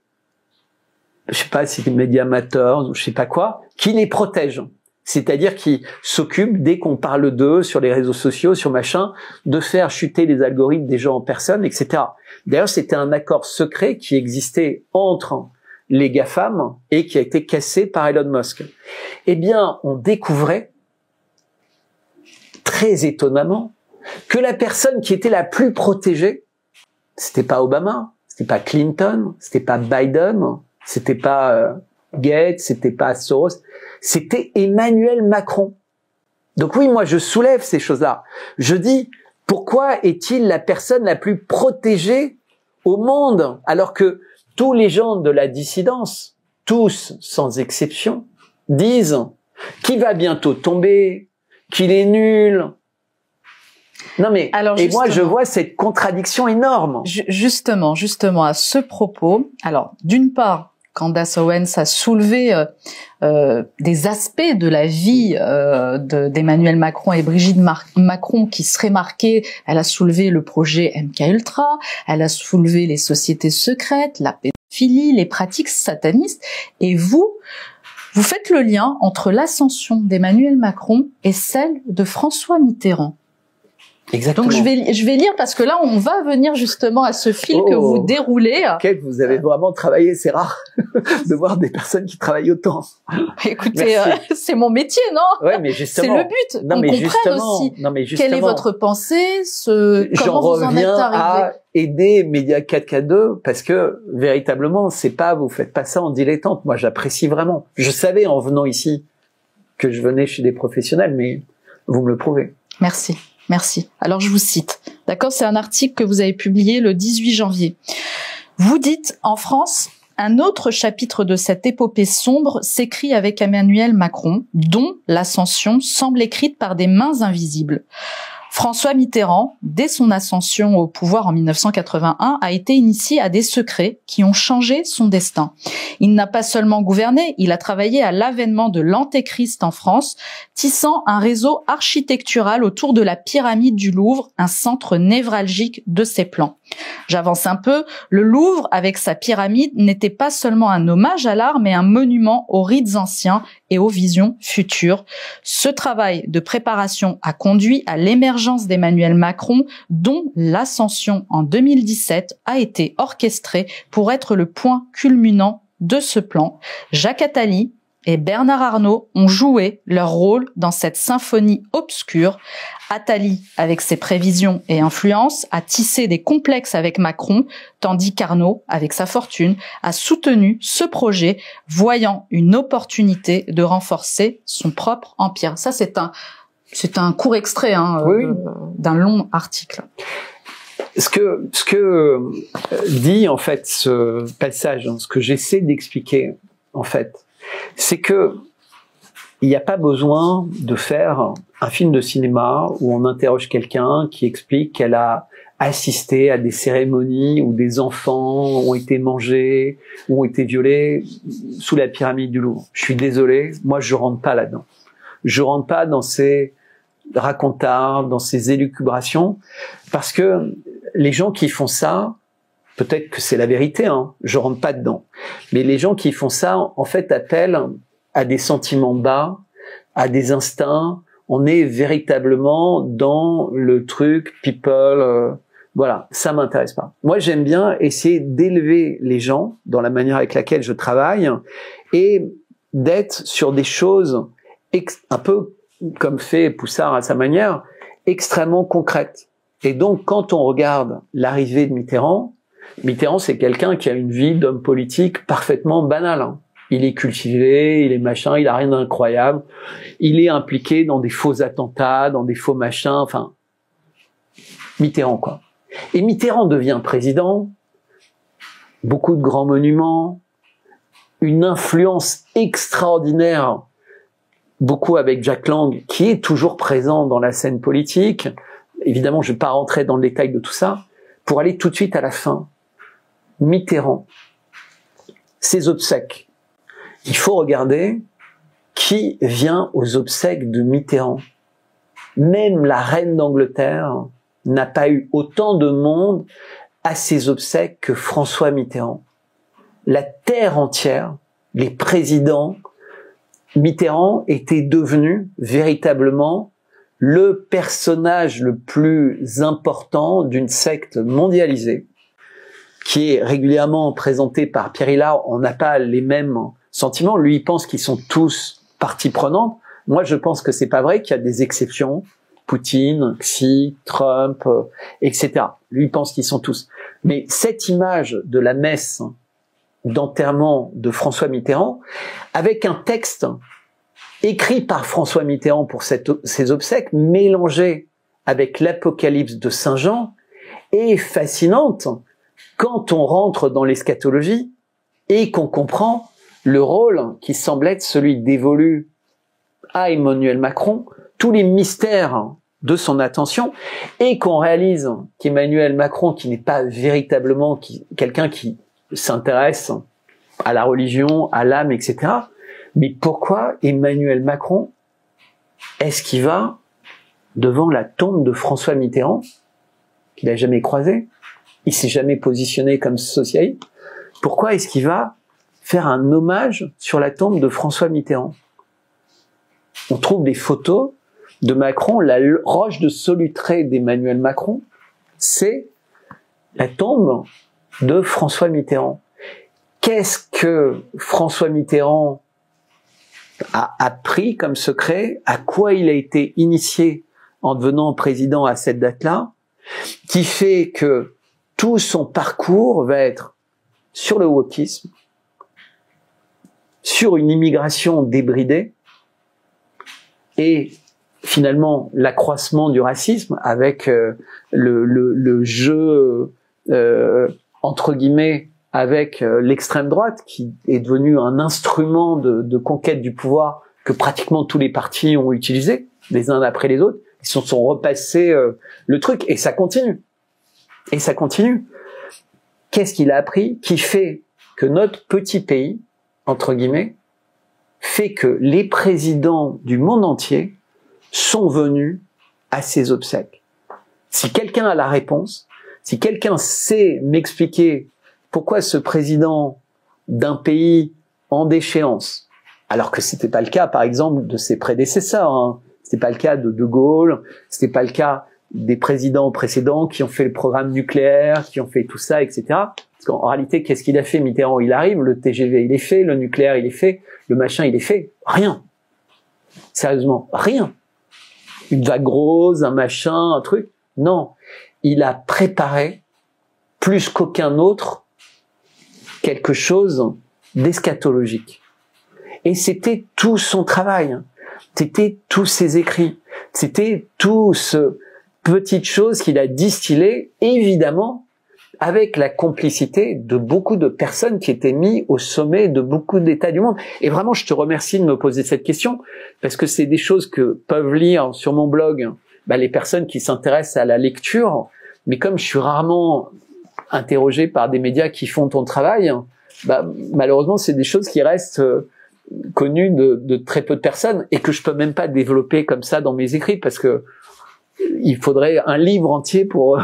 je sais pas si c'est des médias amateurs ou je sais pas quoi, qui les protègent. C'est-à-dire qui s'occupent, dès qu'on parle d'eux sur les réseaux sociaux, sur machin, de faire chuter les algorithmes des gens en personne, etc. D'ailleurs, c'était un accord secret qui existait entre les GAFAM et qui a été cassé par Elon Musk. Eh bien, on découvrait, très étonnamment, que la personne qui était la plus protégée, c'était pas Obama, c'était pas Clinton, c'était pas Biden, c'était pas Gates, c'était pas Soros, c'était Emmanuel Macron. Donc oui, moi je soulève ces choses-là. Je dis, pourquoi est-il la personne la plus protégée au monde, alors que tous les gens de la dissidence, tous sans exception, disent qu'il va bientôt tomber, qu'il est nul. Non mais, alors, et moi je vois cette contradiction énorme. Justement, à ce propos, alors d'une part, Candace Owens a soulevé des aspects de la vie d'Emmanuel Macron et Brigitte Macron qui seraient marqués. Elle a soulevé le projet MKUltra, elle a soulevé les sociétés secrètes, la philie les pratiques satanistes, et vous faites le lien entre l'ascension d'Emmanuel Macron et celle de François Mitterrand. Exactement. Donc je vais lire parce que là on va venir justement à ce fil que vous déroulez. Quel vous avez vraiment travaillé, c'est rare de voir des personnes qui travaillent autant. Écoutez, c'est mon métier, non? Ouais, mais justement. C'est le but. On comprenne aussi. Non, mais justement. Quelle est votre pensée, comment vous en êtes arrivé? À aider Média 4K2 parce que véritablement, vous faites pas ça en dilettante. Moi, j'apprécie vraiment. Je savais en venant ici que je venais chez des professionnels, mais vous me le prouvez. Merci. Merci. Alors, je vous cite. D'accord? C'est un article que vous avez publié le 18 janvier. Vous dites, en France, un autre chapitre de cette épopée sombre s'écrit avec Emmanuel Macron, dont l'ascension semble écrite par des mains invisibles. François Mitterrand, dès son ascension au pouvoir en 1981, a été initié à des secrets qui ont changé son destin. Il n'a pas seulement gouverné, il a travaillé à l'avènement de l'Antéchrist en France, tissant un réseau architectural autour de la pyramide du Louvre, un centre névralgique de ses plans. J'avance un peu, le Louvre, avec sa pyramide, n'était pas seulement un hommage à l'art, mais un monument aux rites anciens et aux visions futures. Ce travail de préparation a conduit à l'émergence d'Emmanuel Macron, dont l'ascension en 2017 a été orchestrée pour être le point culminant de ce plan. Jacques Attali et Bernard Arnault ont joué leur rôle dans cette symphonie obscure. Attali, avec ses prévisions et influences, a tissé des complexes avec Macron, tandis qu'Arnault, avec sa fortune, a soutenu ce projet, voyant une opportunité de renforcer son propre empire. Ça, c'est un court extrait oui. d'un long article. Ce que dit en fait ce passage, ce que j'essaie d'expliquer en fait, c'est que il n'y a pas besoin de faire un film de cinéma où on interroge quelqu'un qui explique qu'elle a assisté à des cérémonies où des enfants ont été mangés ou ont été violés sous la pyramide du Louvre. Je suis désolé, moi je rentre pas là-dedans. Je rentre pas dans ces racontards, dans ces élucubrations, parce que les gens qui font ça, peut-être que c'est la vérité, je rentre pas dedans, mais les gens qui font ça, en fait, appellent à des sentiments bas, à des instincts. On est véritablement dans le truc people, voilà, ça m'intéresse pas. Moi, j'aime bien essayer d'élever les gens dans la manière avec laquelle je travaille et d'être sur des choses un peu comme fait Poussard à sa manière, extrêmement concrètes. Et donc, quand on regarde l'arrivée de Mitterrand, c'est quelqu'un qui a une vie d'homme politique parfaitement banale. Il est cultivé, il est machin, il a rien d'incroyable. Il est impliqué dans des faux attentats, dans des faux machins, enfin, Mitterrand, quoi. Et Mitterrand devient président, beaucoup de grands monuments, une influence extraordinaire, beaucoup avec Jack Lang, qui est toujours présent dans la scène politique. Évidemment, je ne vais pas rentrer dans le détail de tout ça, pour aller tout de suite à la fin. Mitterrand, ses obsèques. Il faut regarder qui vient aux obsèques de Mitterrand. Même la reine d'Angleterre n'a pas eu autant de monde à ses obsèques que François Mitterrand. La terre entière, les présidents, Mitterrand était devenu véritablement le personnage le plus important d'une secte mondialisée, qui est régulièrement présenté par Pierre Hillard. On n'a pas les mêmes sentiments. Lui, il pense qu'ils sont tous partie prenante. Moi, je pense que c'est pas vrai, qu'il y a des exceptions. Poutine, Xi, Trump, etc. Lui, il pense qu'ils sont tous. Mais cette image de la messe d'enterrement de François Mitterrand, avec un texte écrit par François Mitterrand pour ses obsèques, mélangé avec l'Apocalypse de Saint Jean, est fascinante quand on rentre dans l'eschatologie et qu'on comprend le rôle qui semble être celui dévolu à Emmanuel Macron, tous les mystères de son attention, et qu'on réalise qu'Emmanuel Macron, qui n'est pas véritablement quelqu'un qui s'intéresse à la religion, à l'âme, etc., mais pourquoi Emmanuel Macron, est-ce qu'il va devant la tombe de François Mitterrand, qu'il n'a jamais croisé? Il s'est jamais positionné comme socialiste. pourquoi est-ce qu'il va faire un hommage sur la tombe de François Mitterrand? On trouve des photos de Macron, la roche de Solutré d'Emmanuel Macron, c'est la tombe de François Mitterrand. Qu'est-ce que François Mitterrand a appris comme secret? À quoi il a été initié en devenant président à cette date-là? Qui fait que tout son parcours va être sur le wokisme, sur une immigration débridée, et finalement l'accroissement du racisme avec le jeu entre guillemets avec l'extrême droite qui est devenu un instrument de conquête du pouvoir que pratiquement tous les partis ont utilisé les uns après les autres. Ils se sont repassés le truc et ça continue. Et ça continue. Qu'est-ce qu'il a appris qui fait que notre petit pays, entre guillemets, fait que les présidents du monde entier sont venus à ses obsèques? Si quelqu'un a la réponse, si quelqu'un sait m'expliquer pourquoi ce président d'un pays en déchéance, alors que c'était pas le cas, par exemple, de ses prédécesseurs, hein. C'était pas le cas de De Gaulle, c'était pas le cas des présidents précédents qui ont fait le programme nucléaire, qui ont fait tout ça, etc. Parce qu'en réalité, qu'est-ce qu'il a fait, Mitterrand? Il arrive, le TGV il est fait, le nucléaire il est fait, le machin il est fait. Rien. Sérieusement, rien. Une vague rose, un machin, un truc. Non. Il a préparé, plus qu'aucun autre, quelque chose d'eschatologique. Et c'était tout son travail. C'était tous ses écrits. C'était tout ce petite chose qu'il a distillé, évidemment, avec la complicité de beaucoup de personnes qui étaient mises au sommet de beaucoup d'États du monde. Et vraiment, je te remercie de me poser cette question, parce que c'est des choses que peuvent lire sur mon blog les personnes qui s'intéressent à la lecture, mais comme je suis rarement interrogé par des médias qui font ton travail, malheureusement, c'est des choses qui restent connues de très peu de personnes et que je peux même pas développer comme ça dans mes écrits, parce que il faudrait un livre entier pour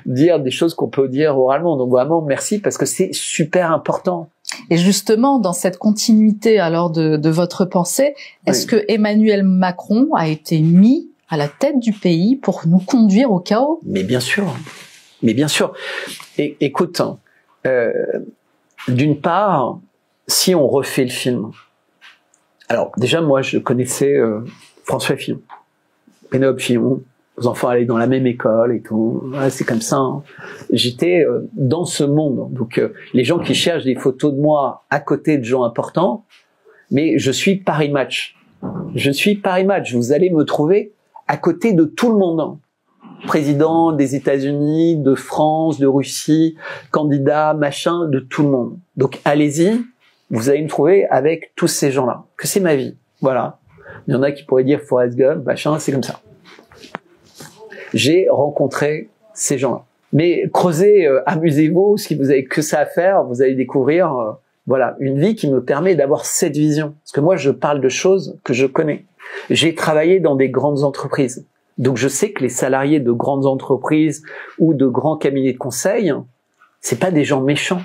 dire des choses qu'on peut dire oralement. Donc vraiment, merci, parce que c'est super important. Et justement, dans cette continuité alors de votre pensée, est-ce que Emmanuel Macron a été mis à la tête du pays pour nous conduire au chaos? Mais bien sûr. Mais bien sûr. Et écoute, d'une part, si on refait le film, alors déjà moi je connaissais François Fillon, Pénélope Fillon, nos enfants allaient dans la même école et tout, ouais, c'est comme ça. Hein. J'étais dans ce monde. Donc les gens qui cherchent des photos de moi à côté de gens importants, mais je suis Paris Match. Je suis Paris Match. Vous allez me trouver à côté de tout le monde. Président des États-Unis, de France, de Russie, candidat, machin, de tout le monde. Donc allez-y, vous allez me trouver avec tous ces gens-là. Que c'est ma vie. Voilà. Il y en a qui pourraient dire Forrest Gump, machin, c'est comme ça. J'ai rencontré ces gens-là. Mais creusez, amusez-vous, si vous avez que ça à faire, vous allez découvrir, voilà, une vie qui me permet d'avoir cette vision. Parce que moi, je parle de choses que je connais. J'ai travaillé dans des grandes entreprises. Donc je sais que les salariés de grandes entreprises ou de grands cabinets de conseil, c'est pas des gens méchants.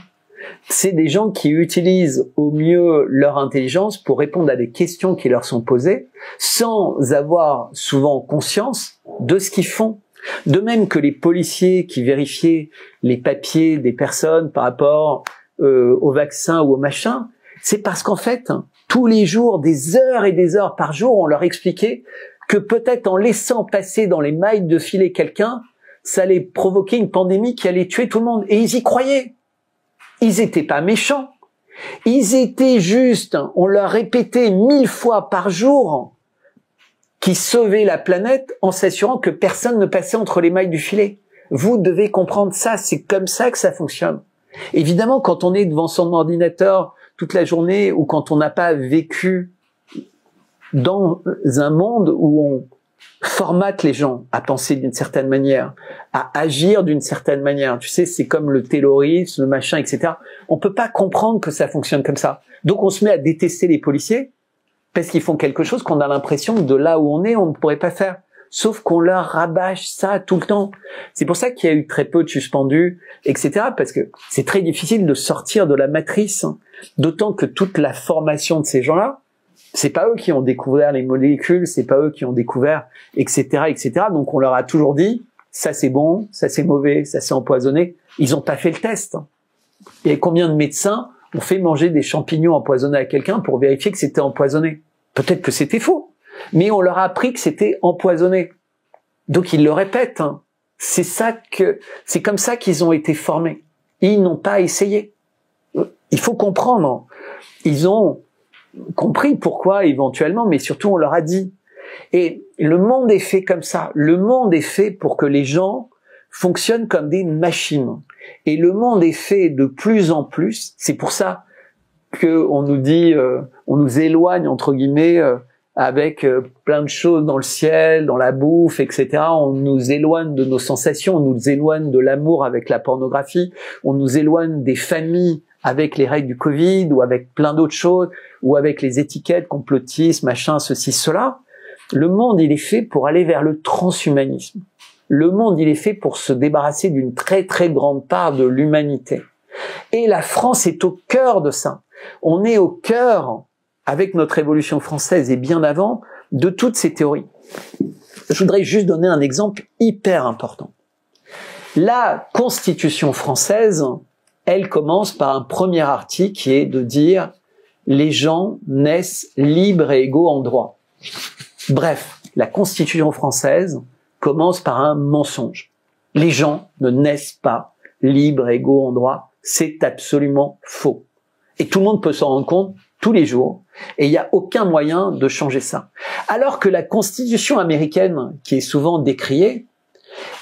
C'est des gens qui utilisent au mieux leur intelligence pour répondre à des questions qui leur sont posées sans avoir souvent conscience de ce qu'ils font. De même que les policiers qui vérifiaient les papiers des personnes par rapport au vaccin ou au machin, c'est parce qu'en fait, tous les jours, des heures et des heures par jour, on leur expliquait que peut-être en laissant passer dans les mailles de filet quelqu'un, ça allait provoquer une pandémie qui allait tuer tout le monde. Et ils y croyaient. Ils étaient pas méchants. Ils étaient juste, on leur répétait 1000 fois par jour qu'ils sauvaient la planète en s'assurant que personne ne passait entre les mailles du filet. Vous devez comprendre ça, c'est comme ça que ça fonctionne. Évidemment, quand on est devant son ordinateur toute la journée ou quand on n'a pas vécu dans un monde où on formate les gens à penser d'une certaine manière, à agir d'une certaine manière. Tu sais, c'est comme le terrorisme, le machin, etc. On peut pas comprendre que ça fonctionne comme ça. Donc on se met à détester les policiers parce qu'ils font quelque chose qu'on a l'impression que de là où on est, on ne pourrait pas faire. sauf qu'on leur rabâche ça tout le temps. C'est pour ça qu'il y a eu très peu de suspendus, etc., parce que c'est très difficile de sortir de la matrice, d'autant que toute la formation de ces gens-là, c'est pas eux qui ont découvert les molécules, c'est pas eux qui ont découvert, etc., etc., donc on leur a toujours dit, ça c'est bon, ça c'est mauvais, ça c'est empoisonné. Ils ont pas fait le test. Et combien de médecins ont fait manger des champignons empoisonnés à quelqu'un pour vérifier que c'était empoisonné? Peut-être que c'était faux, mais on leur a appris que c'était empoisonné. Donc ils le répètent. Hein. C'est comme ça qu'ils ont été formés. Ils n'ont pas essayé. Il faut comprendre. Ils ont compris pourquoi éventuellement, mais surtout on leur a dit. Et le monde est fait comme ça. Le monde est fait pour que les gens fonctionnent comme des machines. Et le monde est fait de plus en plus. C'est pour ça que on nous dit, on nous éloigne entre guillemets avec plein de choses dans le ciel, dans la bouffe, etc. On nous éloigne de nos sensations, on nous éloigne de l'amour avec la pornographie, on nous éloigne des familles avec les règles du Covid ou avec plein d'autres choses, ou avec les étiquettes, complotisme, machin, ceci, cela. Le monde, il est fait pour aller vers le transhumanisme. Le monde, il est fait pour se débarrasser d'une très très grande part de l'humanité. Et la France est au cœur de ça. On est au cœur, avec notre Révolution française et bien avant, de toutes ces théories. Je voudrais juste donner un exemple hyper important. La Constitution française, elle commence par un premier article qui est de dire « les gens naissent libres et égaux en droit ». Bref, la Constitution française commence par un mensonge. Les gens ne naissent pas libres et égaux en droit. C'est absolument faux. Et tout le monde peut s'en rendre compte tous les jours. Et il n'y a aucun moyen de changer ça. Alors que la Constitution américaine, qui est souvent décriée,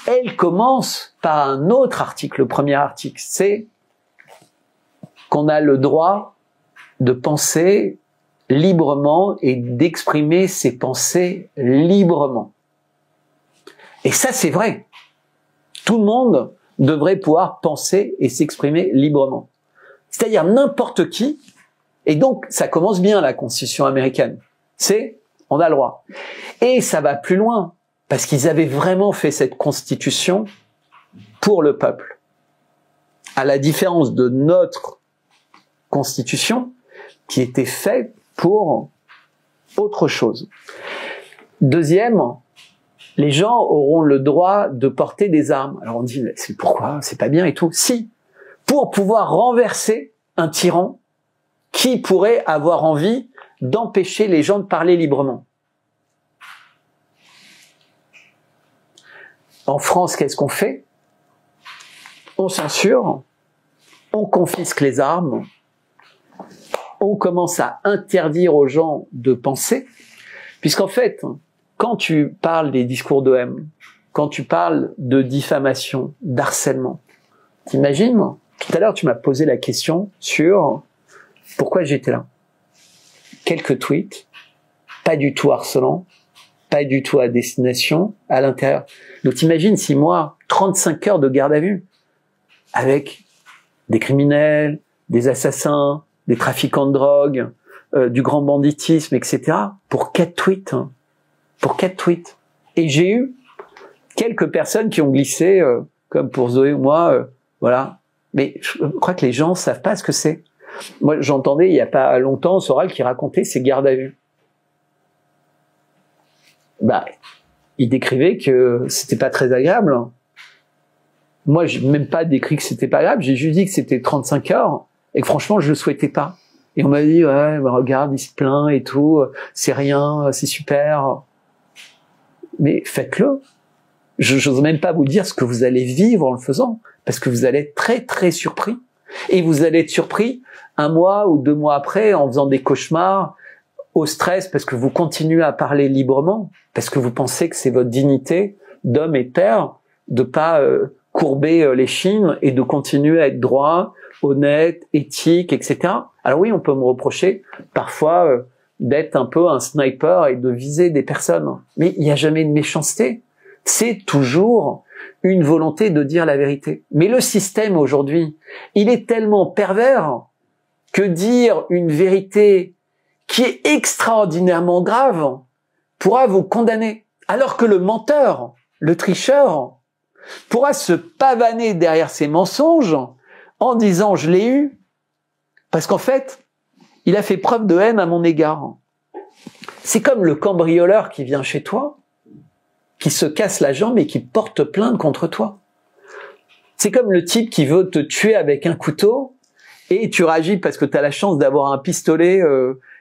elle commence par un autre article. Le premier article, c'est qu'on a le droit de penser librement et d'exprimer ses pensées librement. Et ça, c'est vrai. Tout le monde devrait pouvoir penser et s'exprimer librement. C'est-à-dire n'importe qui. Et donc, ça commence bien, la Constitution américaine. On a le droit. Et ça va plus loin, parce qu'ils avaient vraiment fait cette Constitution pour le peuple. À la différence de notre Constitution, qui était faite pour autre chose. Deuxième, les gens auront le droit de porter des armes. Alors on dit, mais c'est pourquoi? C'est pas bien et tout. Si, pour pouvoir renverser un tyran qui pourrait avoir envie d'empêcher les gens de parler librement. En France, qu'est-ce qu'on fait? On censure, on confisque les armes, on commence à interdire aux gens de penser, puisqu'en fait, quand tu parles des discours de haine, quand tu parles de diffamation, d'harcèlement, t'imagines, tout à l'heure tu m'as posé la question sur pourquoi j'étais là. Quelques tweets, pas du tout harcelants, pas du tout à destination, à l'intérieur. Donc t'imagines si moi, 35 heures de garde à vue, avec des criminels, des assassins, des trafiquants de drogue, du grand banditisme, etc., pour 4 tweets. Pour 4 tweets. Et j'ai eu quelques personnes qui ont glissé, comme pour Zoé ou moi, voilà. Mais je crois que les gens savent pas ce que c'est. Moi, j'entendais il y a pas longtemps Soral qui racontait ses gardes à vue. Il décrivait que c'était pas très agréable. Moi, j'ai même pas décrit que c'était pas agréable, j'ai juste dit que c'était 35 heures et que franchement, je le souhaitais pas. Et on m'a dit, ouais, regarde, il se plaint et tout, c'est rien, c'est super. Mais faites-le. Je n'ose même pas vous dire ce que vous allez vivre en le faisant, parce que vous allez être très très surpris. Et vous allez être surpris 1 mois ou 2 mois après en faisant des cauchemars, au stress, parce que vous continuez à parler librement, parce que vous pensez que c'est votre dignité d'homme et de père, de pas courber les chines et de continuer à être droit, honnête, éthique, etc. Alors oui, on peut me reprocher parfois d'être un peu un sniper et de viser des personnes, mais il n'y a jamais de méchanceté. C'est toujours une volonté de dire la vérité. Mais le système aujourd'hui, il est tellement pervers que dire une vérité qui est extraordinairement grave pourra vous condamner. Alors que le menteur, le tricheur, pourra se pavaner derrière ses mensonges en disant « je l'ai eu », parce qu'en fait, il a fait preuve de haine à mon égard. C'est comme le cambrioleur qui vient chez toi, qui se casse la jambe et qui porte plainte contre toi. C'est comme le type qui veut te tuer avec un couteau et tu réagis parce que tu as la chance d'avoir un pistolet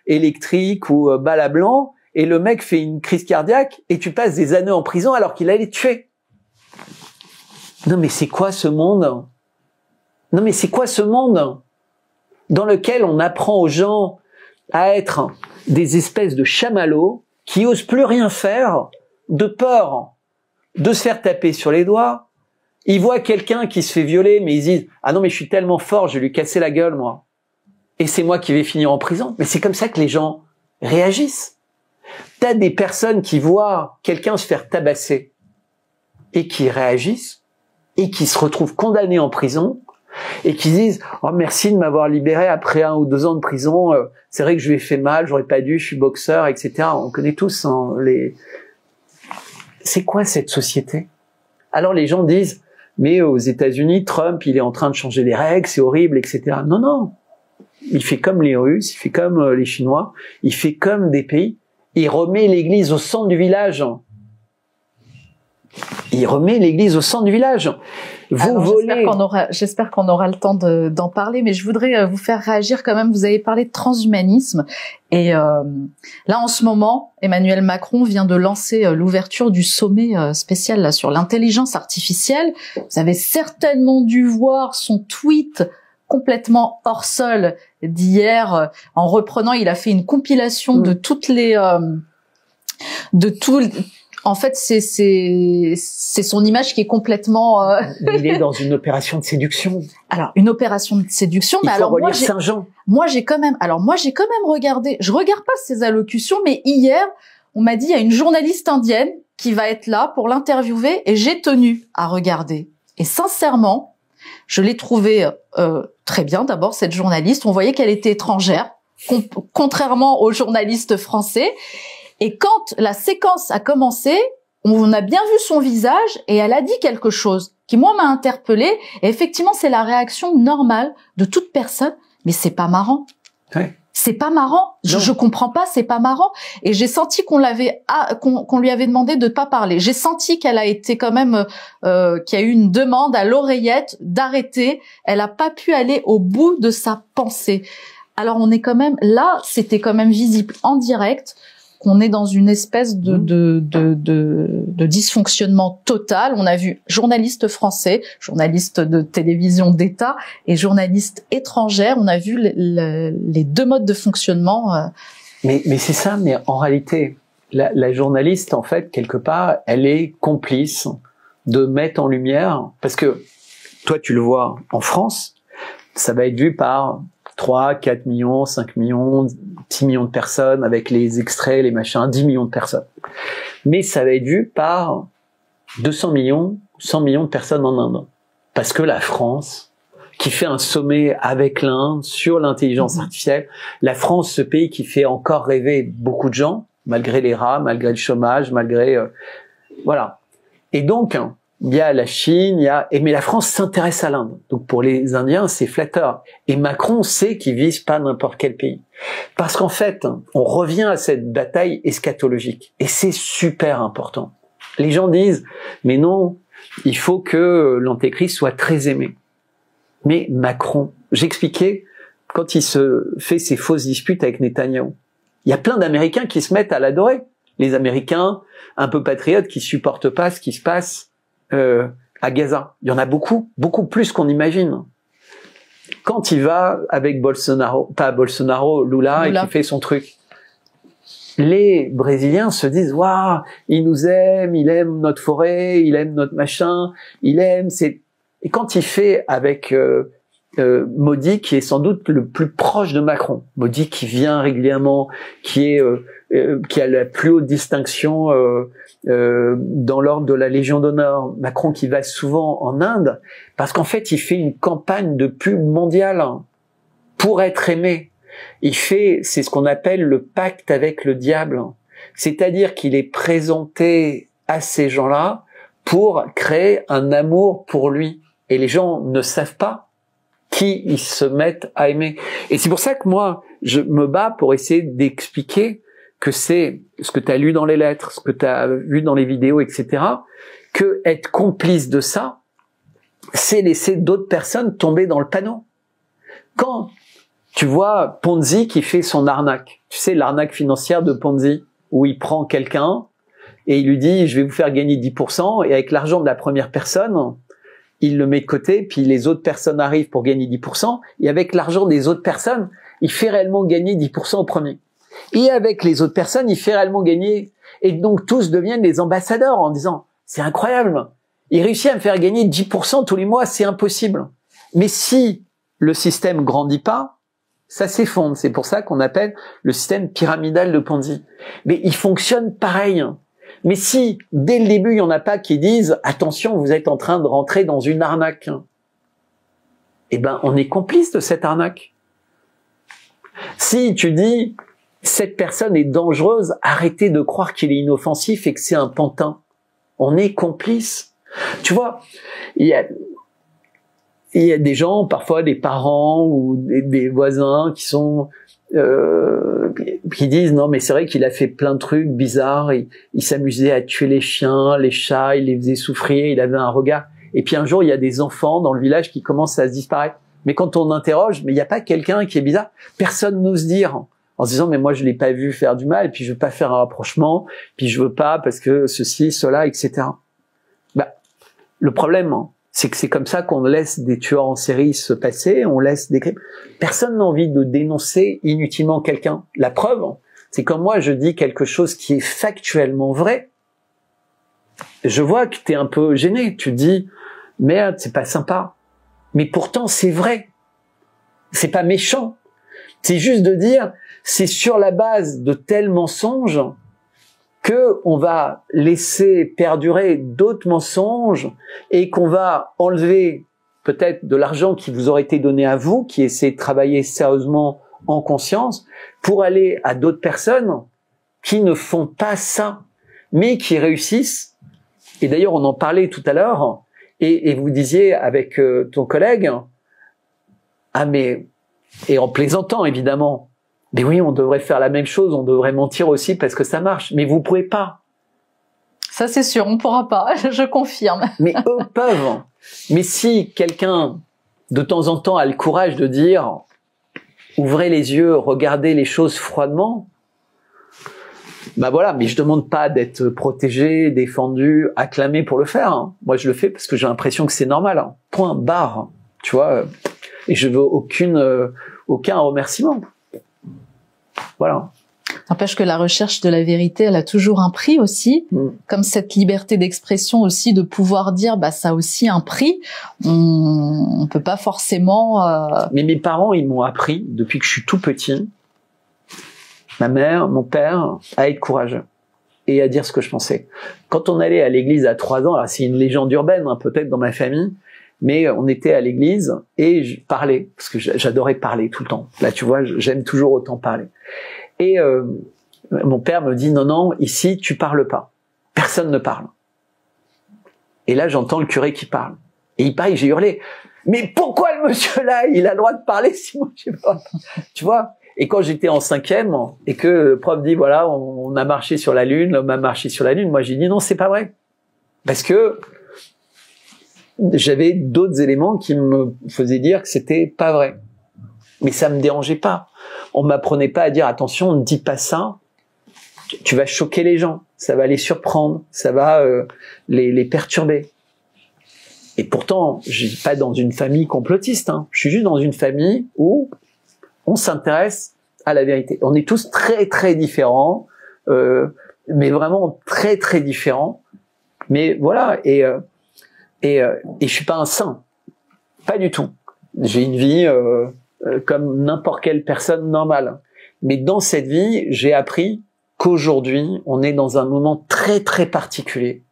électrique ou balle à blanc et le mec fait une crise cardiaque et tu passes des années en prison alors qu'il allait te tuer. Non mais c'est quoi ce monde? Non mais c'est quoi ce monde dans lequel on apprend aux gens à être des espèces de chamallows qui osent plus rien faire de peur de se faire taper sur les doigts. Ils voient quelqu'un qui se fait violer, mais ils disent « Ah non, mais je suis tellement fort, je vais lui casser la gueule, moi. Et c'est moi qui vais finir en prison. » Mais c'est comme ça que les gens réagissent. T'as des personnes qui voient quelqu'un se faire tabasser et qui réagissent et qui se retrouvent condamnés en prison et qui disent « Oh, merci de m'avoir libéré après 1 ou 2 ans de prison. C'est vrai que je lui ai fait mal, j'aurais pas dû, je suis boxeur, etc. » On connaît tous les... C'est quoi cette société? Alors les gens disent « Mais aux États-Unis, Trump, il est en train de changer les règles, c'est horrible, etc. » Non, non. Il fait comme les Russes, il fait comme les Chinois, il fait comme des pays. Il remet l'église au centre du village. Il remet l'église au centre du village. Vous volez. J'espère qu'on aura le temps d'en parler, mais je voudrais vous faire réagir quand même. Vous avez parlé de transhumanisme et là en ce moment, Emmanuel Macron vient de lancer l'ouverture du sommet spécial là, sur l'intelligence artificielle. Vous avez certainement dû voir son tweet complètement hors sol d'hier. En reprenant, il a fait une compilation de toutes les en fait, c'est son image qui est complètement... Il est dans une opération de séduction. Alors, une opération de séduction, mais alors moi j'ai quand même regardé, je regarde pas ses allocutions, mais hier, on m'a dit, il y a une journaliste indienne qui va être là pour l'interviewer et j'ai tenu à regarder. Et sincèrement, je l'ai trouvée très bien. D'abord, cette journaliste, on voyait qu'elle était étrangère, contrairement aux journalistes français. Et quand la séquence a commencé, on a bien vu son visage et elle a dit quelque chose qui, moi, m'a interpellée. Et effectivement, c'est la réaction normale de toute personne. Mais c'est pas marrant. Ouais. C'est pas marrant. Je comprends pas, c'est pas marrant. Et j'ai senti qu'on lui avait demandé de pas parler. J'ai senti qu'elle a été quand même, qu'il y a eu une demande à l'oreillette d'arrêter. Elle a pas pu aller au bout de sa pensée. Alors on est quand même, là, c'était quand même visible en direct qu'on est dans une espèce de dysfonctionnement total. On a vu journalistes français, journalistes de télévision d'État et journalistes étrangères. On a vu les deux modes de fonctionnement. Mais c'est ça, mais en réalité, la journaliste, en fait, quelque part, elle est complice de mettre en lumière, parce que toi, tu le vois en France, ça va être vu par 3, 4 millions, 5 millions, 6 millions de personnes avec les extraits, les machins, 10 millions de personnes. Mais ça va être vu par 200 millions, 100 millions de personnes en Inde. Parce que la France, qui fait un sommet avec l'Inde sur l'intelligence artificielle, la France, ce pays qui fait encore rêver beaucoup de gens, malgré les rats, malgré le chômage, malgré... voilà. Et donc... il y a la Chine, mais la France s'intéresse à l'Inde. Donc pour les Indiens, c'est flatteur. Et Macron sait qu'il vise pas n'importe quel pays. Parce qu'en fait, on revient à cette bataille eschatologique. Et c'est super important. Les gens disent, mais non, il faut que l'antéchrist soit très aimé. Mais Macron, j'expliquais, quand il se fait ses fausses disputes avec Netanyahou, il y a plein d'Américains qui se mettent à l'adorer. Les Américains, un peu patriotes, qui supportent pas ce qui se passe à Gaza. Il y en a beaucoup, beaucoup plus qu'on imagine. Quand il va avec Lula, et qui fait son truc, les Brésiliens se disent, waouh, il nous aime, il aime notre forêt, il aime notre machin, il aime, et quand il fait avec Modi, qui est sans doute le plus proche de Macron, Modi qui vient régulièrement, qui a la plus haute distinction dans l'ordre de la Légion d'honneur, Macron qui va souvent en Inde, parce qu'en fait il fait une campagne de pub mondiale pour être aimé. C'est ce qu'on appelle le pacte avec le diable. C'est-à-dire qu'il est présenté à ces gens-là pour créer un amour pour lui. Et les gens ne savent pas qui ils se mettent à aimer. Et c'est pour ça que moi, je me bats pour essayer d'expliquer que c'est ce que tu as lu dans les lettres, ce que tu as vu dans les vidéos, etc., que être complice de ça, c'est laisser d'autres personnes tomber dans le panneau. Quand tu vois Ponzi qui fait son arnaque, tu sais, l'arnaque financière de Ponzi, où il prend quelqu'un et il lui dit « je vais vous faire gagner 10%, et avec l'argent de la première personne, il le met de côté, puis les autres personnes arrivent pour gagner 10%, et avec l'argent des autres personnes, il fait réellement gagner 10% au premier. Et avec les autres personnes, il fait réellement gagner, et donc tous deviennent les ambassadeurs en disant « c'est incroyable, il réussit à me faire gagner 10% tous les mois, c'est impossible. » Mais si le système grandit pas, ça s'effondre. C'est pour ça qu'on appelle le système pyramidal de Ponzi. Mais il fonctionne pareil. Mais si, dès le début, il n'y en a pas qui disent « attention, vous êtes en train de rentrer dans une arnaque », eh ben, on est complice de cette arnaque. Si tu dis « cette personne est dangereuse, arrêtez de croire qu'il est inoffensif et que c'est un pantin », on est complice. Tu vois, il y a des gens, parfois des parents ou des voisins qui sont qui disent non mais c'est vrai qu'il a fait plein de trucs bizarres, il s'amusait à tuer les chiens, les chats, il les faisait souffrir, il avait un regard. Et puis un jour il y a des enfants dans le village qui commencent à se disparaître. Mais quand on interroge, mais il n'y a pas quelqu'un qui est bizarre, personne n'ose dire en se disant mais moi je l'ai pas vu faire du mal, puis je veux pas faire un rapprochement, puis je veux pas parce que ceci, cela, etc. Bah, le problème, c'est que c'est comme ça qu'on laisse des tueurs en série se passer, on laisse des crimes. Personne n'a envie de dénoncer inutilement quelqu'un. La preuve, c'est quand moi je dis quelque chose qui est factuellement vrai, je vois que tu es un peu gêné. Tu te dis, merde, c'est pas sympa. Mais pourtant, c'est vrai. C'est pas méchant. C'est juste de dire, c'est sur la base de tels mensonges que on va laisser perdurer d'autres mensonges et qu'on va enlever peut-être de l'argent qui vous aurait été donné à vous, qui essayez de travailler sérieusement en conscience, pour aller à d'autres personnes qui ne font pas ça, mais qui réussissent. Et d'ailleurs, on en parlait tout à l'heure, et vous disiez avec ton collègue, ah mais, et en plaisantant évidemment, mais oui, on devrait faire la même chose, on devrait mentir aussi parce que ça marche. Mais vous pouvez pas. Ça, c'est sûr, on pourra pas, je confirme. Mais eux peuvent. Mais si quelqu'un, de temps en temps, a le courage de dire « ouvrez les yeux, regardez les choses froidement », bah voilà, mais je demande pas d'être protégé, défendu, acclamé pour le faire. Hein. Moi, je le fais parce que j'ai l'impression que c'est normal. Hein. Point, barre. Tu vois, et je veux aucun remerciement. Voilà. N'empêche que la recherche de la vérité, elle a toujours un prix aussi, comme cette liberté d'expression aussi, de pouvoir dire, bah ça a aussi un prix. On peut pas forcément. Mais mes parents, ils m'ont appris depuis que je suis tout petit, ma mère, mon père, à être courageux et à dire ce que je pensais. Quand on allait à l'église à 3 ans, alors c'est une légende urbaine, hein, peut-être dans ma famille, mais on était à l'église et je parlais parce que j'adorais parler tout le temps. Là, tu vois, j'aime toujours autant parler. Et mon père me dit non, ici tu parles pas, personne ne parle. Et là j'entends le curé qui parle. Et il parle, j'ai hurlé, mais pourquoi le monsieur là, il a le droit de parler si moi je sais pas. Tu vois. Et quand j'étais en 5e et que le prof dit voilà, on a marché sur la lune, l'homme a marché sur la lune, moi j'ai dit non, c'est pas vrai, parce que j'avais d'autres éléments qui me faisaient dire que c'était pas vrai. Mais ça me dérangeait pas. On m'apprenait pas à dire attention, ne dis pas ça, tu vas choquer les gens, ça va les surprendre, ça va les perturber. Et pourtant, je suis pas dans une famille complotiste, hein. Je suis juste dans une famille où on s'intéresse à la vérité. On est tous très très différents, mais vraiment très très différents. Mais voilà, et je suis pas un saint, pas du tout. J'ai une vie comme n'importe quelle personne normale. Mais dans cette vie, j'ai appris qu'aujourd'hui, on est dans un moment très très particulier,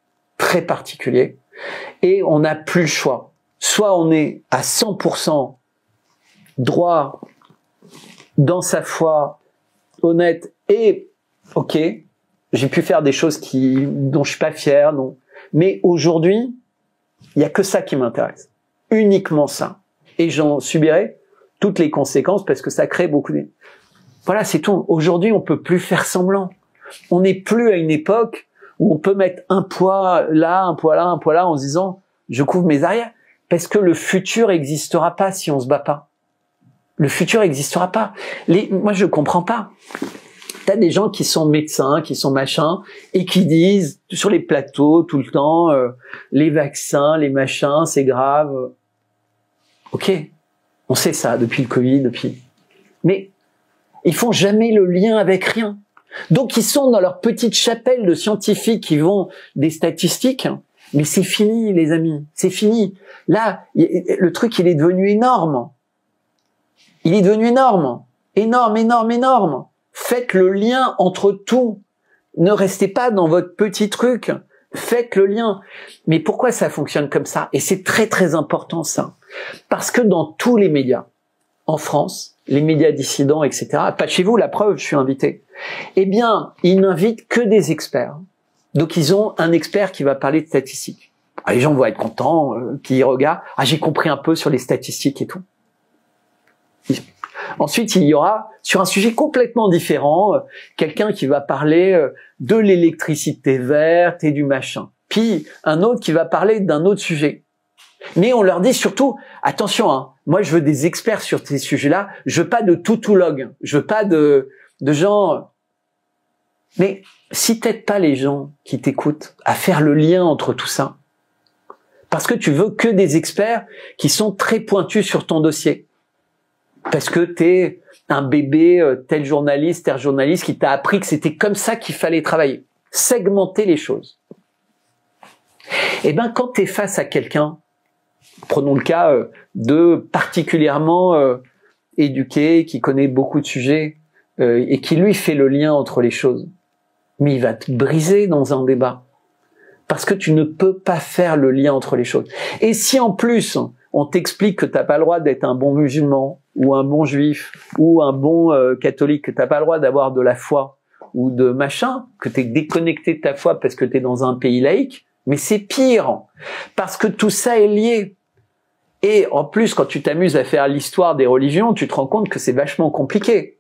et on n'a plus le choix. Soit on est à 100% droit dans sa foi, honnête et ok, j'ai pu faire des choses dont je suis pas fier, non. Mais aujourd'hui, il y a que ça qui m'intéresse. Uniquement ça. Et j'en subirai toutes les conséquences parce que ça crée beaucoup de... Voilà, c'est tout. Aujourd'hui, on peut plus faire semblant. On n'est plus à une époque où on peut mettre un poids là, un poids là, un poids là en se disant je couvre mes arrières. Parce que le futur n'existera pas si on se bat pas. Le futur n'existera pas. Moi, je comprends pas. T'as des gens qui sont médecins, qui sont machins, et qui disent sur les plateaux tout le temps les vaccins, les machins, c'est grave. Ok, on sait ça depuis le Covid, mais ils font jamais le lien avec rien. Donc ils sont dans leur petite chapelle de scientifiques qui vont des statistiques, mais c'est fini les amis, c'est fini. Là, le truc il est devenu énorme. Il est devenu énorme, énorme. Faites le lien entre tout. Ne restez pas dans votre petit truc. Faites le lien. Mais pourquoi ça fonctionne comme ça? Et c'est très très important ça. Parce que dans tous les médias, en France, les médias dissidents, etc., pas chez vous, la preuve, je suis invité, eh bien, ils n'invitent que des experts. Donc ils ont un expert qui va parler de statistiques. Les gens vont être contents, qui regardent. Ah, j'ai compris un peu sur les statistiques et tout. Ensuite, il y aura, sur un sujet complètement différent, quelqu'un qui va parler de l'électricité verte et du machin. Puis, un autre qui va parler d'un autre sujet. Mais on leur dit surtout, attention, hein, moi je veux des experts sur ces sujets-là, je veux pas de toutologues, je veux pas de gens... Mais si t'aides pas les gens qui t'écoutent à faire le lien entre tout ça, parce que tu veux que des experts qui sont très pointus sur ton dossier, parce que t'es un bébé, tel journaliste qui t'a appris que c'était comme ça qu'il fallait travailler. Segmenter les choses. Eh ben, quand t'es face à quelqu'un, prenons le cas de particulièrement éduqué, qui connaît beaucoup de sujets, et qui lui fait le lien entre les choses, mais il va te briser dans un débat. Parce que tu ne peux pas faire le lien entre les choses. Et si en plus, on t'explique que t'as pas le droit d'être un bon musulman, ou un bon juif, ou un bon catholique, que t'as pas le droit d'avoir de la foi, ou de machin, que t'es déconnecté de ta foi parce que t'es dans un pays laïque, mais c'est pire. Parce que tout ça est lié. Et en plus, quand tu t'amuses à faire l'histoire des religions, tu te rends compte que c'est vachement compliqué.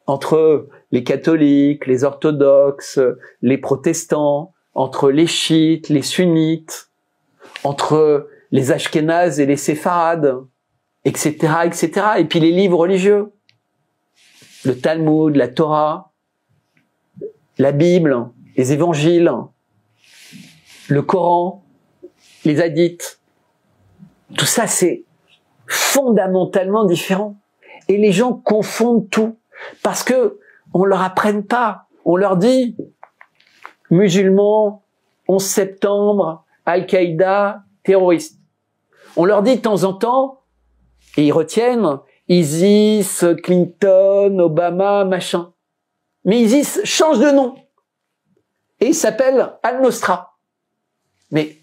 Entre les catholiques, les orthodoxes, les protestants, entre les chiites, les sunnites, entre les ashkénazes et les séfarades, etc., etc. Et puis les livres religieux, le Talmud, la Torah, la Bible, les évangiles, le Coran, les hadiths. Tout ça, c'est fondamentalement différent. Et les gens confondent tout. Parce que on leur apprenne pas. On leur dit, musulmans, 11 septembre, Al-Qaïda, terroriste. On leur dit de temps en temps, et ils retiennent, ISIS, Clinton, Obama, machin. Mais ISIS change de nom. Et il s'appelle Al-Nosra. Mais,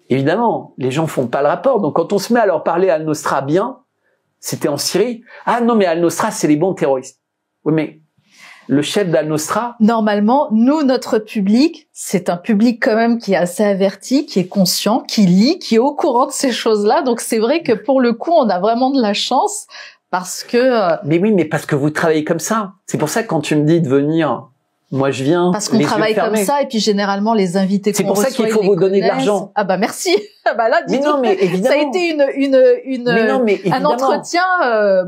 évidemment, les gens font pas le rapport. Donc quand on se met à leur parler Al-Nosra bien, c'était en Syrie. Ah non, mais Al-Nosra, c'est les bons terroristes. Oui, mais le chef d'Al-Nosra... Normalement, nous, notre public, c'est un public quand même qui est assez averti, qui est conscient, qui lit, qui est au courant de ces choses-là. Donc c'est vrai que pour le coup, on a vraiment de la chance parce que... Mais oui, mais parce que vous travaillez comme ça. C'est pour ça que quand tu me dis de venir... Moi, je viens. Parce qu'on travaille comme ça, et puis généralement les invités. C'est pour ça qu'il faut vous donner de l'argent. Ah bah merci. Ah bah là, mais non, mais évidemment. Ça a été un entretien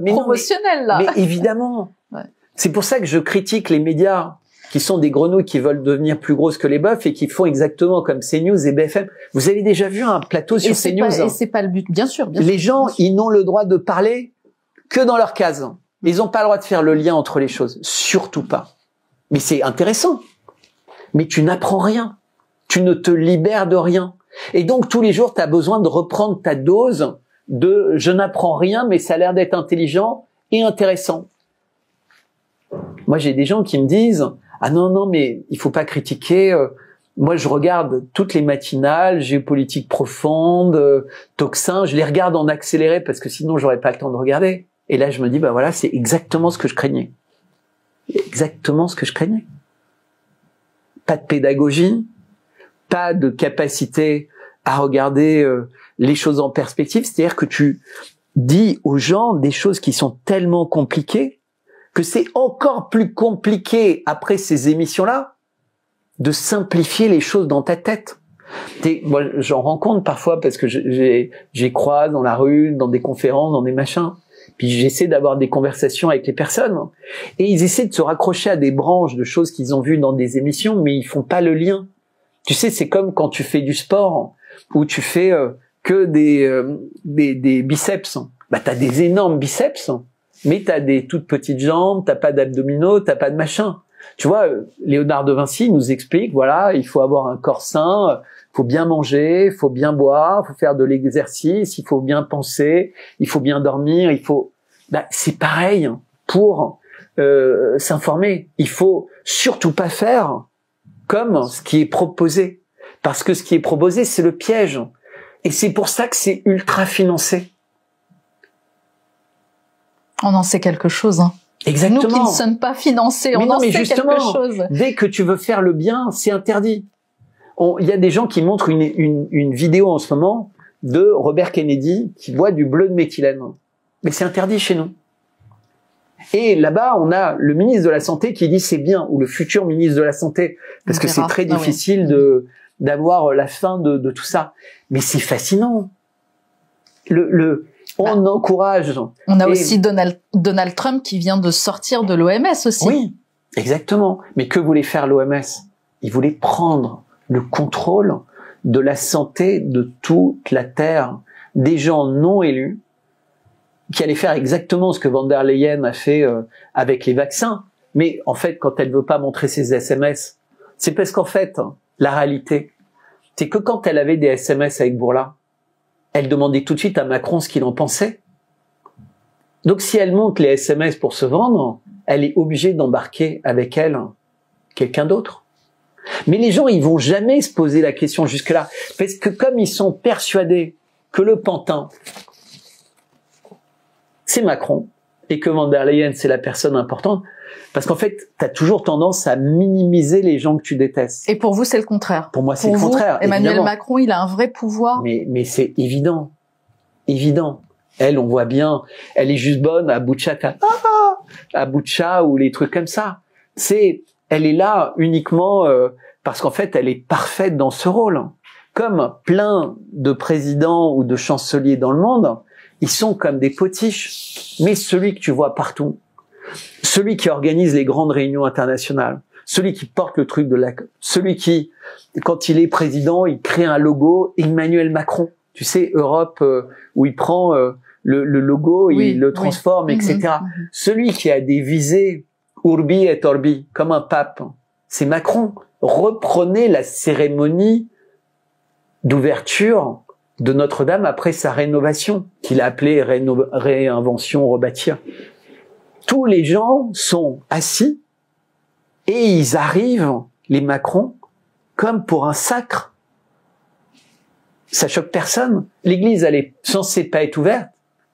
promotionnel là. Mais évidemment. Ouais. C'est pour ça que je critique les médias qui sont des grenouilles qui veulent devenir plus grosses que les bœufs et qui font exactement comme CNews et BFM. Vous avez déjà vu un plateau sur CNews? Et c'est pas le but, bien sûr. Les gens, ils n'ont le droit de parler que dans leur case. Ils n'ont pas le droit de faire le lien entre les choses. Surtout pas. Mais c'est intéressant. Mais tu n'apprends rien. Tu ne te libères de rien. Et donc, tous les jours, tu as besoin de reprendre ta dose de « je n'apprends rien, mais ça a l'air d'être intelligent et intéressant ». Moi, j'ai des gens qui me disent « ah non, mais il faut pas critiquer. Moi, je regarde toutes les matinales, géopolitique profonde, Toxin, je les regarde en accéléré parce que sinon, j'aurais pas le temps de regarder. » Et là, je me dis « bah voilà, c'est exactement ce que je craignais. » Exactement ce que je craignais. pas de pédagogie, pas de capacité à regarder les choses en perspective. C'est-à-dire que tu dis aux gens des choses qui sont tellement compliquées que c'est encore plus compliqué après ces émissions-là de simplifier les choses dans ta tête. Moi, j'en rencontre parfois parce que j'ai croise dans la rue, dans des conférences, dans des machins. Puis j'essaie d'avoir des conversations avec les personnes. Et ils essaient de se raccrocher à des branches de choses qu'ils ont vues dans des émissions, mais ils font pas le lien. Tu sais, c'est comme quand tu fais du sport, où tu fais que des biceps. Bah, t'as des énormes biceps, mais t'as des toutes petites jambes, t'as pas d'abdominaux, t'as pas de machin. Tu vois, Léonard de Vinci nous explique, voilà, il faut avoir un corps sain, faut bien manger, faut bien boire, faut faire de l'exercice, il faut bien penser, il faut bien dormir, c'est pareil pour s'informer. Il faut surtout pas faire comme ce qui est proposé, parce que ce qui est proposé, c'est le piège. Et c'est pour ça que c'est ultra financé. On en sait quelque chose, hein. Exactement. Nous qui ne sommes pas financés, on en sait quelque chose. Dès que tu veux faire le bien, c'est interdit. Il y a des gens qui montrent une vidéo en ce moment de Robert Kennedy qui boit du bleu de méthylène. Mais c'est interdit chez nous. Et là-bas, on a le ministre de la Santé qui dit c'est bien, ou le futur ministre de la Santé, parce que c'est très difficile d'avoir la fin de tout ça. Mais c'est fascinant. On encourage. On a aussi Donald Trump qui vient de sortir de l'OMS aussi. Oui, exactement. Mais que voulait faire l'OMS? Il voulait prendre le contrôle de la santé de toute la Terre, des gens non élus, qui allaient faire exactement ce que von der Leyen a fait avec les vaccins. Mais en fait, quand elle veut pas montrer ses SMS, c'est parce qu'en fait, la réalité, c'est que quand elle avait des SMS avec Bourla, elle demandait tout de suite à Macron ce qu'il en pensait. Donc si elle monte les SMS pour se vendre, elle est obligée d'embarquer avec elle quelqu'un d'autre. Mais les gens, ils vont jamais se poser la question jusque-là. Parce que comme ils sont persuadés que le pantin, c'est Macron, et que von der Leyen, c'est la personne importante, parce qu'en fait, tu as toujours tendance à minimiser les gens que tu détestes. Et pour vous, c'est le contraire. Pour moi, c'est le contraire. Emmanuel Macron, il a un vrai pouvoir. Mais c'est évident. Évident. Elle, on voit bien, elle est juste bonne à Boutcha, à Boutcha ou les trucs comme ça. Elle est là uniquement parce qu'en fait, elle est parfaite dans ce rôle. Comme plein de présidents ou de chanceliers dans le monde, ils sont comme des potiches. Mais celui que tu vois partout, celui qui organise les grandes réunions internationales, celui qui porte le truc celui qui, quand il est président, il crée un logo Emmanuel Macron. Tu sais, Europe, où il prend le logo, il le transforme, etc. Celui qui a des visées Urbi et Orbi, comme un pape, c'est Macron. Reprenez la cérémonie d'ouverture de Notre-Dame après sa rénovation, qu'il a appelée réinvention, rebâtir. Tous les gens sont assis et ils arrivent, les Macron, comme pour un sacre. Ça choque personne. L'église, elle est censée pas être ouverte,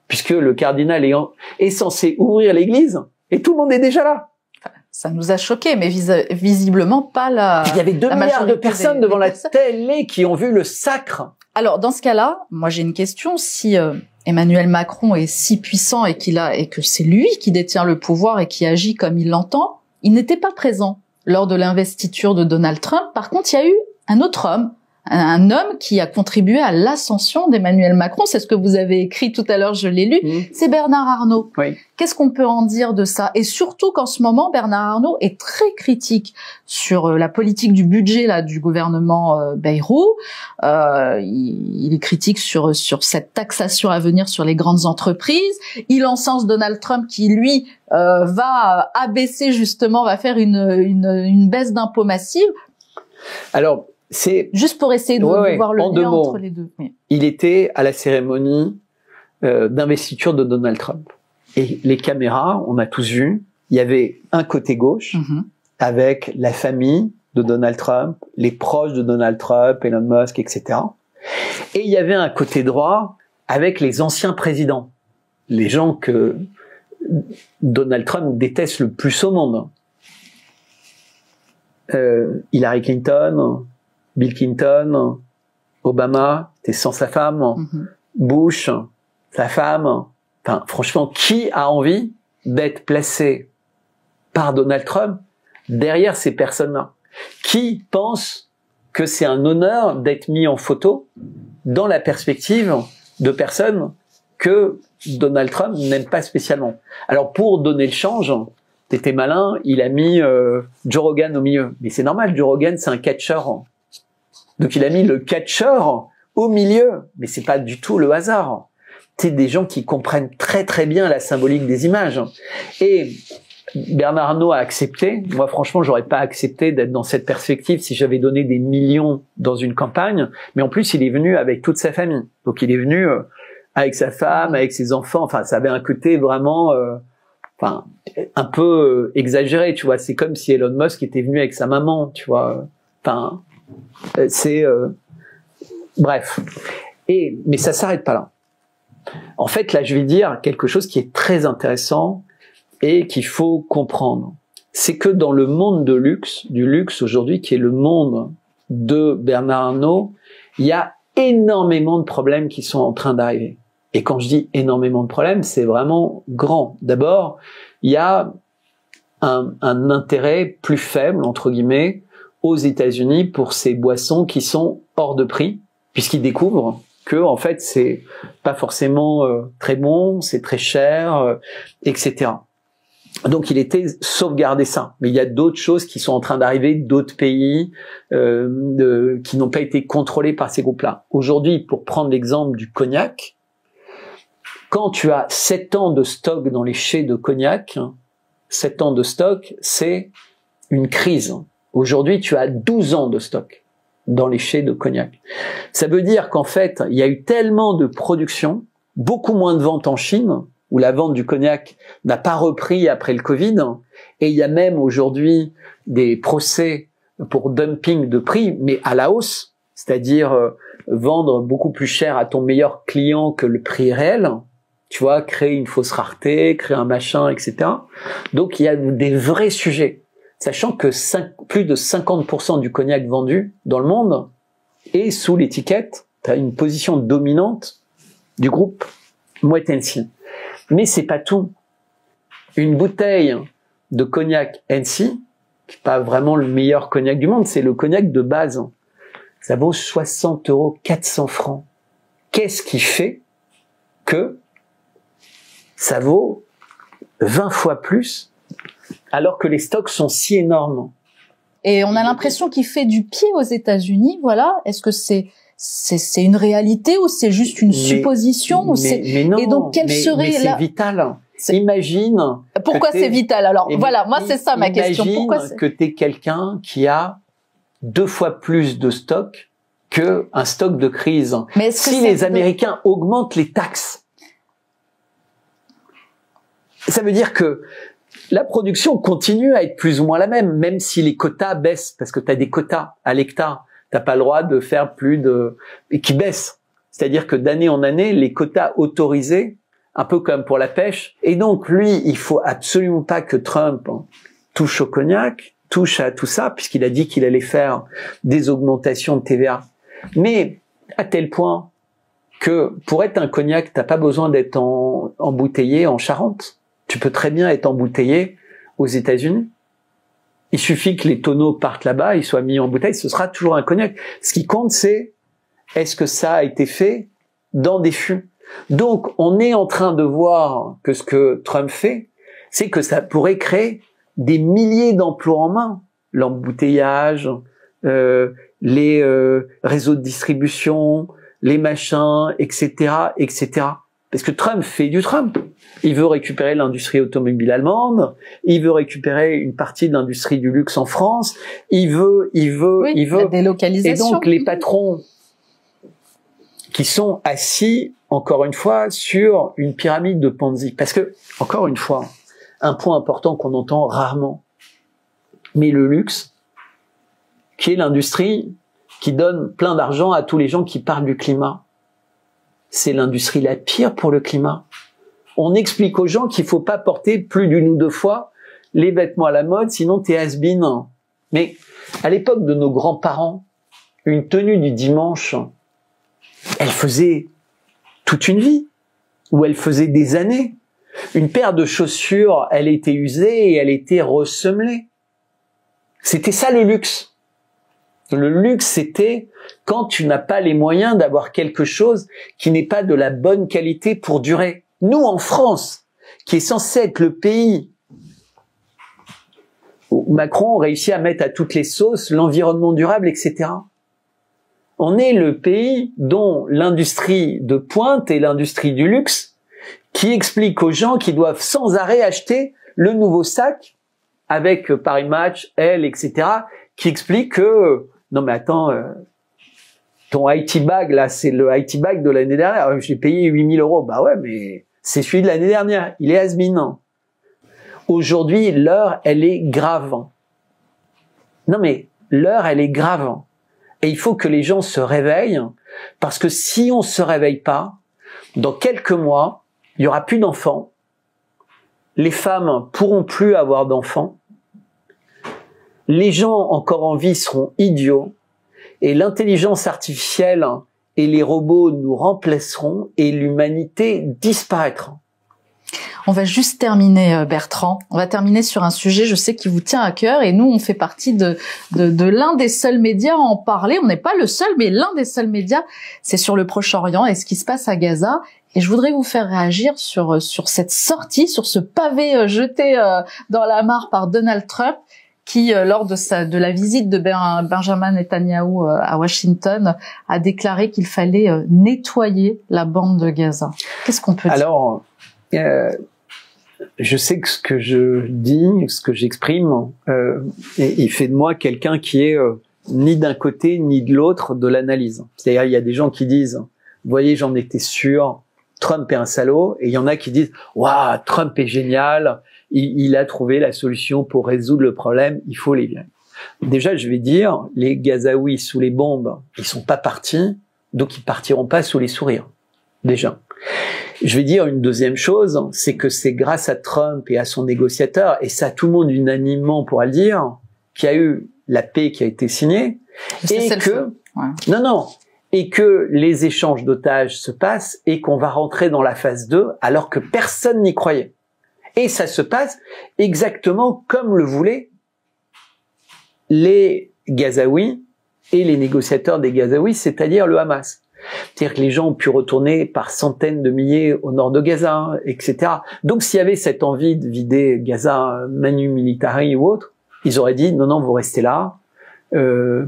puisque le cardinal est censé ouvrir l'église, et tout le monde est déjà là. Ça nous a choqués, mais visiblement pas la... Il y avait 2 milliards de personnes devant la télé qui ont vu le sacre. Alors, dans ce cas-là, moi j'ai une question. Si Emmanuel Macron est si puissant et que c'est lui qui détient le pouvoir et qui agit comme il l'entend, il n'était pas présent lors de l'investiture de Donald Trump. Par contre, il y a eu un autre homme, un homme qui a contribué à l'ascension d'Emmanuel Macron. C'est ce que vous avez écrit tout à l'heure, je l'ai lu. C'est Bernard Arnault. Oui. Qu'est-ce qu'on peut en dire de ça? Et surtout qu'en ce moment, Bernard Arnault est très critique sur la politique du budget là du gouvernement Bayrou. Il est critique sur cette taxation à venir sur les grandes entreprises. Il encense Donald Trump qui, lui, va abaisser justement, va faire une baisse d'impôts massive. Alors, c'est juste pour essayer de voir le lien entre les deux. Oui. Il était à la cérémonie d'investiture de Donald Trump. Et les caméras, on a tous vu, il y avait un côté gauche avec la famille de Donald Trump, les proches de Donald Trump, Elon Musk, etc. Et il y avait un côté droit avec les anciens présidents, les gens que Donald Trump déteste le plus au monde. Hillary Clinton, Bill Clinton, Obama, t'es sans sa femme, Bush, sa femme. Enfin, franchement, qui a envie d'être placé par Donald Trump derrière ces personnes-là? Qui pense que c'est un honneur d'être mis en photo dans la perspective de personnes que Donald Trump n'aime pas spécialement? Alors, pour donner le change, t'étais malin, il a mis Joe Rogan au milieu. Mais c'est normal, Joe Rogan, c'est un catcheur. Donc, il a mis le catcheur au milieu. Mais c'est pas du tout le hasard. C'est des gens qui comprennent très très bien la symbolique des images. Et Bernard Arnault a accepté. Moi, franchement, j'aurais pas accepté d'être dans cette perspective si j'avais donné des millions dans une campagne. Mais en plus, il est venu avec toute sa famille. Donc, il est venu avec sa femme, avec ses enfants. Enfin, ça avait un côté vraiment, enfin, un peu exagéré, tu vois. C'est comme si Elon Musk était venu avec sa maman, tu vois. Enfin, c'est bref. Mais ça s'arrête pas là. En fait, là, je vais dire quelque chose qui est très intéressant et qu'il faut comprendre. C'est que dans le monde du luxe aujourd'hui, qui est le monde de Bernard Arnault, il y a énormément de problèmes qui sont en train d'arriver. Et quand je dis énormément de problèmes, c'est vraiment grand. D'abord, il y a un intérêt plus faible, entre guillemets, aux États-Unis pour ces boissons qui sont hors de prix, puisqu'ils découvrent que en fait c'est pas forcément très bon, c'est très cher, etc. Donc il était sauvegardé ça. Mais il y a d'autres choses qui sont en train d'arriver, d'autres pays qui n'ont pas été contrôlés par ces groupes-là. Aujourd'hui, pour prendre l'exemple du cognac, quand tu as 7 ans de stock dans les chais de cognac, 7 ans de stock, c'est une crise. Aujourd'hui, tu as 12 ans de stock dans les chais de cognac. Ça veut dire qu'en fait, il y a eu tellement de production, beaucoup moins de ventes en Chine, où la vente du cognac n'a pas repris après le Covid, et il y a même aujourd'hui des procès pour dumping de prix, mais à la hausse, c'est-à-dire vendre beaucoup plus cher à ton meilleur client que le prix réel, tu vois, créer une fausse rareté, créer un machin, etc. Donc il y a des vrais sujets. Sachant que plus de 50% du cognac vendu dans le monde est sous l'étiquette, tu as une position dominante du groupe Moët Hennessy. Mais c'est pas tout. Une bouteille de cognac Hennessy, qui n'est pas vraiment le meilleur cognac du monde, c'est le cognac de base. Ça vaut 60 €, 400 francs. Qu'est-ce qui fait que ça vaut 20 fois plus alors que les stocks sont si énormes? Et on a l'impression qu'il fait du pied aux États-Unis, voilà. Est-ce que c'est une réalité ou c'est juste une supposition mais non, et donc quelle serait c'est vital. Imagine. Pourquoi c'est vital? Alors voilà, moi c'est ça ma question. Pourquoi que t'es quelqu'un qui a 2 fois plus de stock que un stock de crise. Mais si les Américains augmentent les taxes, ça veut dire que la production continue à être plus ou moins la même si les quotas baissent, parce que tu as des quotas à l'hectare. T'as pas le droit de faire plus de... et qui baissent. C'est-à-dire que d'année en année, les quotas autorisés, un peu comme pour la pêche. Et donc, lui, il faut absolument pas que Trump touche au cognac, touche à tout ça, puisqu'il a dit qu'il allait faire des augmentations de TVA. Mais à tel point que pour être un cognac, t'as pas besoin d'être embouteillé en Charente. Tu peux très bien être embouteillé aux États-Unis. Il suffit que les tonneaux partent là-bas, ils soient mis en bouteille, ce sera toujours un cognac. Ce qui compte, c'est est-ce que ça a été fait dans des fûts. Donc, on est en train de voir que ce que Trump fait, c'est que ça pourrait créer des milliers d'emplois en main. L'embouteillage, les réseaux de distribution, les machins, etc., etc. Parce que Trump fait du Trump. Il veut récupérer l'industrie automobile allemande, il veut récupérer une partie de l'industrie du luxe en France, il veut la délocalisation. Et donc les patrons qui sont assis, encore une fois, sur une pyramide de Ponzi. Parce que, encore une fois, un point important qu'on entend rarement, mais le luxe, qui est l'industrie qui donne plein d'argent à tous les gens qui parlent du climat, c'est l'industrie la pire pour le climat. On explique aux gens qu'il faut pas porter plus d'une ou 2 fois les vêtements à la mode, sinon t'es has-been. Mais à l'époque de nos grands-parents, une tenue du dimanche, elle faisait toute une vie, ou elle faisait des années. Une paire de chaussures, elle était usée et elle était ressemelée. C'était ça le luxe. Le luxe, c'était quand tu n'as pas les moyens d'avoir quelque chose qui n'est pas de la bonne qualité pour durer. Nous, en France, qui est censé être le pays où Macron réussit à mettre à toutes les sauces l'environnement durable, etc. On est le pays dont l'industrie de pointe et l'industrie du luxe qui explique aux gens qu'ils doivent sans arrêt acheter le nouveau sac avec Paris Match, Elle, etc., qui explique que non mais attends, ton IT bag là, c'est le IT bag de l'année dernière. J'ai payé 8 000 €. Bah ouais, mais c'est celui de l'année dernière. Il est has-been. Aujourd'hui, l'heure, elle est grave. Non mais l'heure, elle est grave. Et il faut que les gens se réveillent, parce que si on se réveille pas, dans quelques mois, il y aura plus d'enfants. Les femmes pourront plus avoir d'enfants. Les gens encore en vie seront idiots. Et l'intelligence artificielle et les robots nous remplaceront et l'humanité disparaîtra. On va juste terminer, Bertrand. On va terminer sur un sujet, je sais, qui vous tient à cœur. Et nous, on fait partie de l'un des seuls médias à en parler. On n'est pas le seul, mais l'un des seuls médias. C'est sur le Proche-Orient et ce qui se passe à Gaza. Et je voudrais vous faire réagir sur cette sortie, sur ce pavé jeté dans la mare par Donald Trump, qui, lors de la visite de Benjamin Netanyahou à Washington, a déclaré qu'il fallait nettoyer la bande de Gaza. Qu'est-ce qu'on peut dire? Alors, je sais que ce que je dis, ce que j'exprime, il fait de moi quelqu'un qui est ni d'un côté ni de l'autre de l'analyse. C'est-à-dire, il y a des gens qui disent, vous voyez, j'en étais sûr, Trump est un salaud, et il y en a qui disent, waouh, Trump est génial, il a trouvé la solution pour résoudre le problème, il faut les virer. Déjà, je vais dire, les Gazaouis sous les bombes, ils sont pas partis, donc ils partiront pas sous les sourires. Déjà. Je vais dire une deuxième chose, c'est que c'est grâce à Trump et à son négociateur, et ça tout le monde unanimement pourra le dire, qu'il y a eu la paix qui a été signée, et que, et que les échanges d'otages se passent, et qu'on va rentrer dans la phase 2, alors que personne n'y croyait. Et ça se passe exactement comme le voulaient les Gazaouis et les négociateurs des Gazaouis, c'est-à-dire le Hamas. C'est-à-dire que les gens ont pu retourner par centaines de milliers au nord de Gaza, etc. Donc s'il y avait cette envie de vider Gaza manu militari ou autre, ils auraient dit non, vous restez là.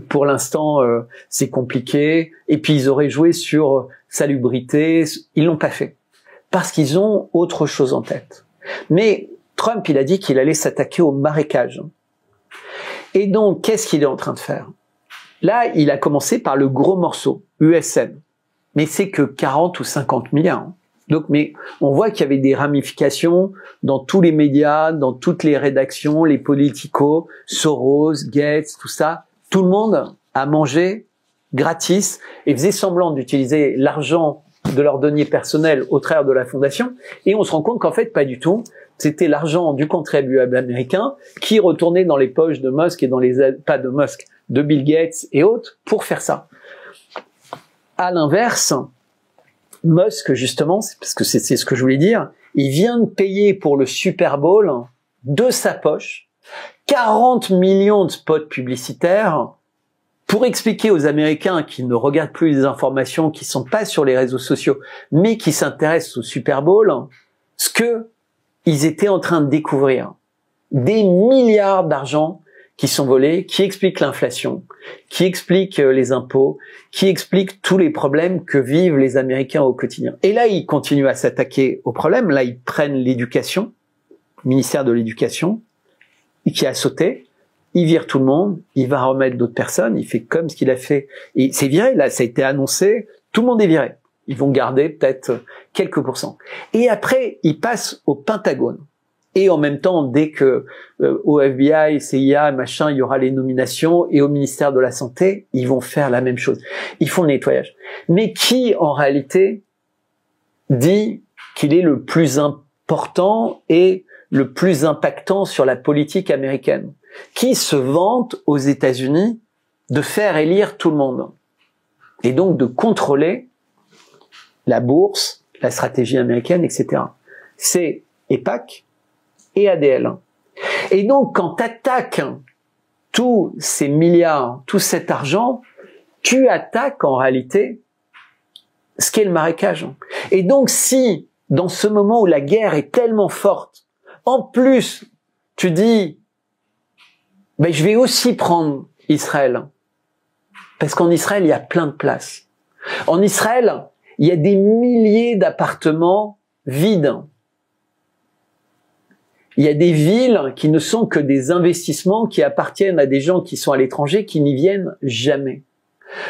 Pour l'instant, c'est compliqué. Et puis ils auraient joué sur salubrité. Ils l'ont pas fait parce qu'ils ont autre chose en tête. Mais Trump, il a dit qu'il allait s'attaquer au marécage. Et donc, qu'est-ce qu'il est en train de faire? Là, il a commencé par le gros morceau, USN. Mais c'est que 40 ou 50 milliards. Donc, mais on voit qu'il y avait des ramifications dans tous les médias, dans toutes les rédactions, les politicos, Soros, Gates, tout ça. Tout le monde a mangé gratis et faisait semblant d'utiliser l'argent de leurs deniers personnels au travers de la fondation. Et on se rend compte qu'en fait, pas du tout. C'était l'argent du contribuable américain qui retournait dans les poches de Musk et dans les, pas de Musk, de Bill Gates et autres pour faire ça. À l'inverse, Musk, justement, parce que c'est ce que je voulais dire, il vient de payer pour le Super Bowl de sa poche 40 millions de spots publicitaires pour expliquer aux Américains qui ne regardent plus les informations, qui sont pas sur les réseaux sociaux, mais qui s'intéressent au Super Bowl, ce que ils étaient en train de découvrir. Des milliards d'argent qui sont volés, qui expliquent l'inflation, qui expliquent les impôts, qui expliquent tous les problèmes que vivent les Américains au quotidien. Et là, ils continuent à s'attaquer aux problèmes. Là, ils prennent l'éducation, le ministère de l'Éducation, qui a sauté. Il vire tout le monde, il va remettre d'autres personnes, il fait comme ce qu'il a fait. Et c'est viré, là, ça a été annoncé, tout le monde est viré. Ils vont garder peut-être quelques pourcents. Et après, ils passent au Pentagone. Et en même temps, dès que au FBI, CIA, machin, il y aura les nominations, et au ministère de la Santé, ils vont faire la même chose. Ils font le nettoyage. Mais qui, en réalité, dit qu'il est le plus important et le plus impactant sur la politique américaine? qui se vante aux États-Unis de faire élire tout le monde et donc de contrôler la bourse, la stratégie américaine, etc. C'est EPAC et ADL. Et donc, quand tu attaques tous ces milliards, tout cet argent, tu attaques en réalité ce qu'est le marécage. Et donc, si, dans ce moment où la guerre est tellement forte, en plus, tu dis, ben, je vais aussi prendre Israël. Parce qu'en Israël, il y a plein de places. En Israël, il y a des milliers d'appartements vides. Il y a des villes qui ne sont que des investissements qui appartiennent à des gens qui sont à l'étranger, qui n'y viennent jamais.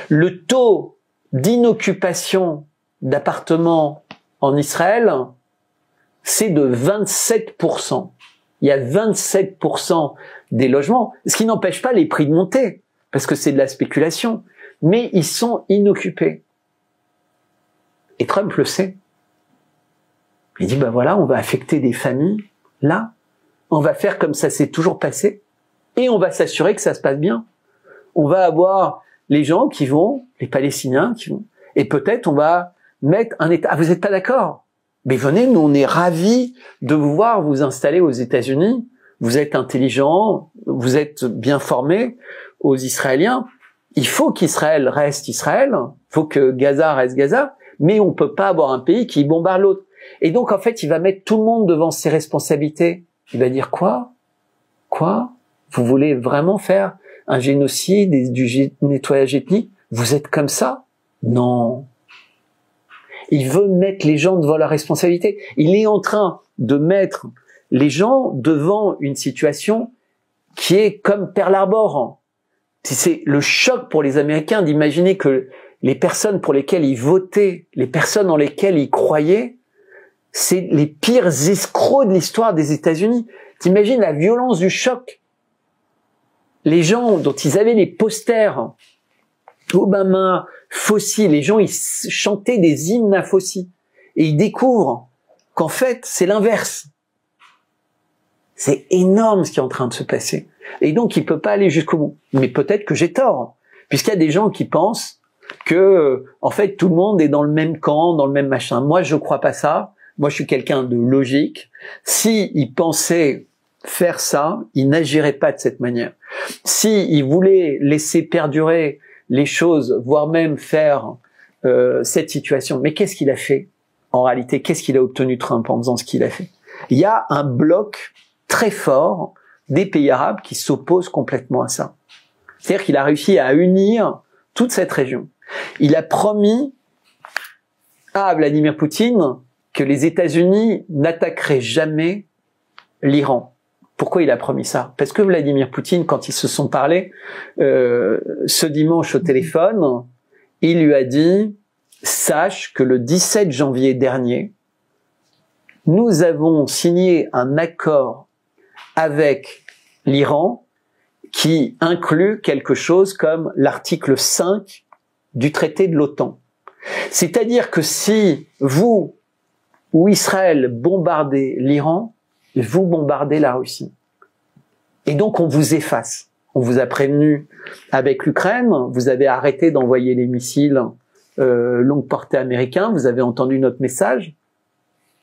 Le taux d'inoccupation d'appartements en Israël, c'est de 27%. Il y a 27% des logements, ce qui n'empêche pas les prix de monter, parce que c'est de la spéculation, mais ils sont inoccupés. Et Trump le sait. Il dit, ben voilà, on va affecter des familles, là, on va faire comme ça s'est toujours passé, et on va s'assurer que ça se passe bien. On va avoir les gens qui vont, les Palestiniens qui vont, et peut-être on va mettre un État. Ah, vous n'êtes pas d'accord? Mais venez, nous on est ravis de vous voir vous installer aux États-Unis. Vous êtes intelligents, vous êtes bien formés aux Israéliens. Il faut qu'Israël reste Israël, il faut que Gaza reste Gaza, mais on peut pas avoir un pays qui bombarde l'autre. Et donc en fait, il va mettre tout le monde devant ses responsabilités. Il va dire quoi? Quoi? Vous voulez vraiment faire un génocide et du nettoyage ethnique? Vous êtes comme ça? Non. Il veut mettre les gens devant la responsabilité. Il est en train de mettre les gens devant une situation qui est comme Pearl Harbor. C'est le choc pour les Américains d'imaginer que les personnes pour lesquelles ils votaient, les personnes en lesquelles ils croyaient, c'est les pires escrocs de l'histoire des États-Unis. T'imagines la violence du choc. Les gens dont ils avaient les posters, Obama, Fauci, les gens, ils chantaient des hymnes à Fauci. Et ils découvrent qu'en fait, c'est l'inverse. C'est énorme ce qui est en train de se passer. Et donc, il peut pas aller jusqu'au bout. Mais peut-être que j'ai tort. Puisqu'il y a des gens qui pensent que, en fait, tout le monde est dans le même camp, dans le même machin. Moi, je crois pas ça. Moi, je suis quelqu'un de logique. S'ils pensaient faire ça, ils n'agiraient pas de cette manière. S'ils voulaient laisser perdurer les choses, voire même faire cette situation. Mais qu'est-ce qu'il a fait? En réalité, qu'est-ce qu'il a obtenu Trump en faisant ce qu'il a fait? Il y a un bloc très fort des pays arabes qui s'opposent complètement à ça. C'est-à-dire qu'il a réussi à unir toute cette région. Il a promis à Vladimir Poutine que les États-Unis n'attaqueraient jamais l'Iran. Pourquoi il a promis ça? Parce que Vladimir Poutine, quand ils se sont parlé ce dimanche au téléphone, il lui a dit « Sache que le 17 janvier dernier, nous avons signé un accord avec l'Iran qui inclut quelque chose comme l'article 5 du traité de l'OTAN. C'est-à-dire que si vous ou Israël bombardez l'Iran, vous bombardez la Russie. Et donc on vous efface. On vous a prévenu avec l'Ukraine, vous avez arrêté d'envoyer les missiles longue portée américains, vous avez entendu notre message.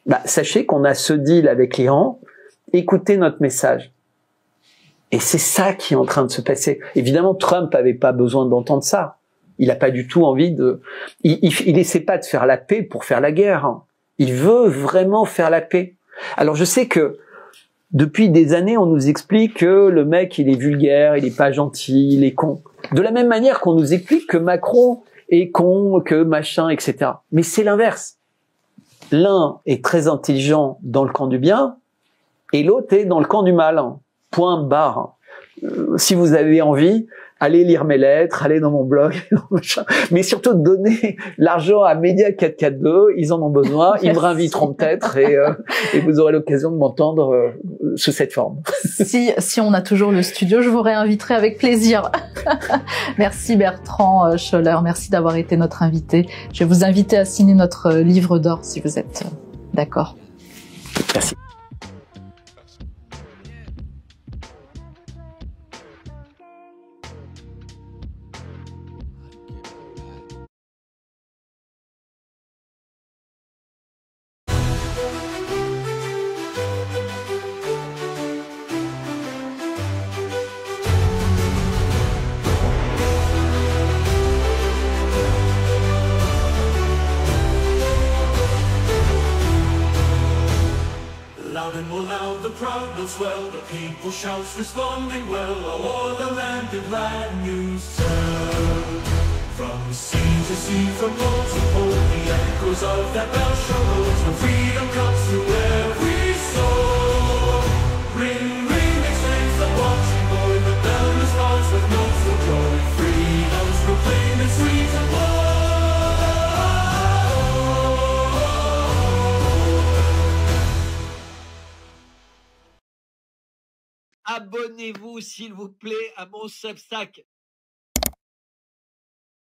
Bah, sachez qu'on a ce deal avec l'Iran, écoutez notre message. Et c'est ça qui est en train de se passer. Évidemment, Trump n'avait pas besoin d'entendre ça. Il n'a pas du tout envie de... Il essaie pas de faire la paix pour faire la guerre. Il veut vraiment faire la paix. Alors je sais que depuis des années, on nous explique que le mec, il est vulgaire, il est pas gentil, il est con. De la même manière qu'on nous explique que Macron est con, que machin, etc. Mais c'est l'inverse. L'un est très intelligent dans le camp du bien, et l'autre est dans le camp du mal. Point barre. Si vous avez envie, allez lire mes lettres, allez dans mon blog, mais surtout donnez l'argent à Média 442, ils en ont besoin, ils me réinviteront peut-être et vous aurez l'occasion de m'entendre sous cette forme. Si on a toujours le studio, je vous réinviterai avec plaisir. Merci Bertrand Scholler, merci d'avoir été notre invité. Je vais vous inviter à signer notre livre d'or si vous êtes d'accord. Merci. Loud and more loud the crowd will swell, the people shouts responding well, o'er the land in glad news tell. From sea to sea, from pole to pole, the echoes of that bell shall roll, when freedom comes through every soul. Ring, ring, exclaims the watching boy, the bell responds with notes of joy. Freedom's proclaimed in sweet and low. Abonnez-vous s'il vous plaît à mon Substack.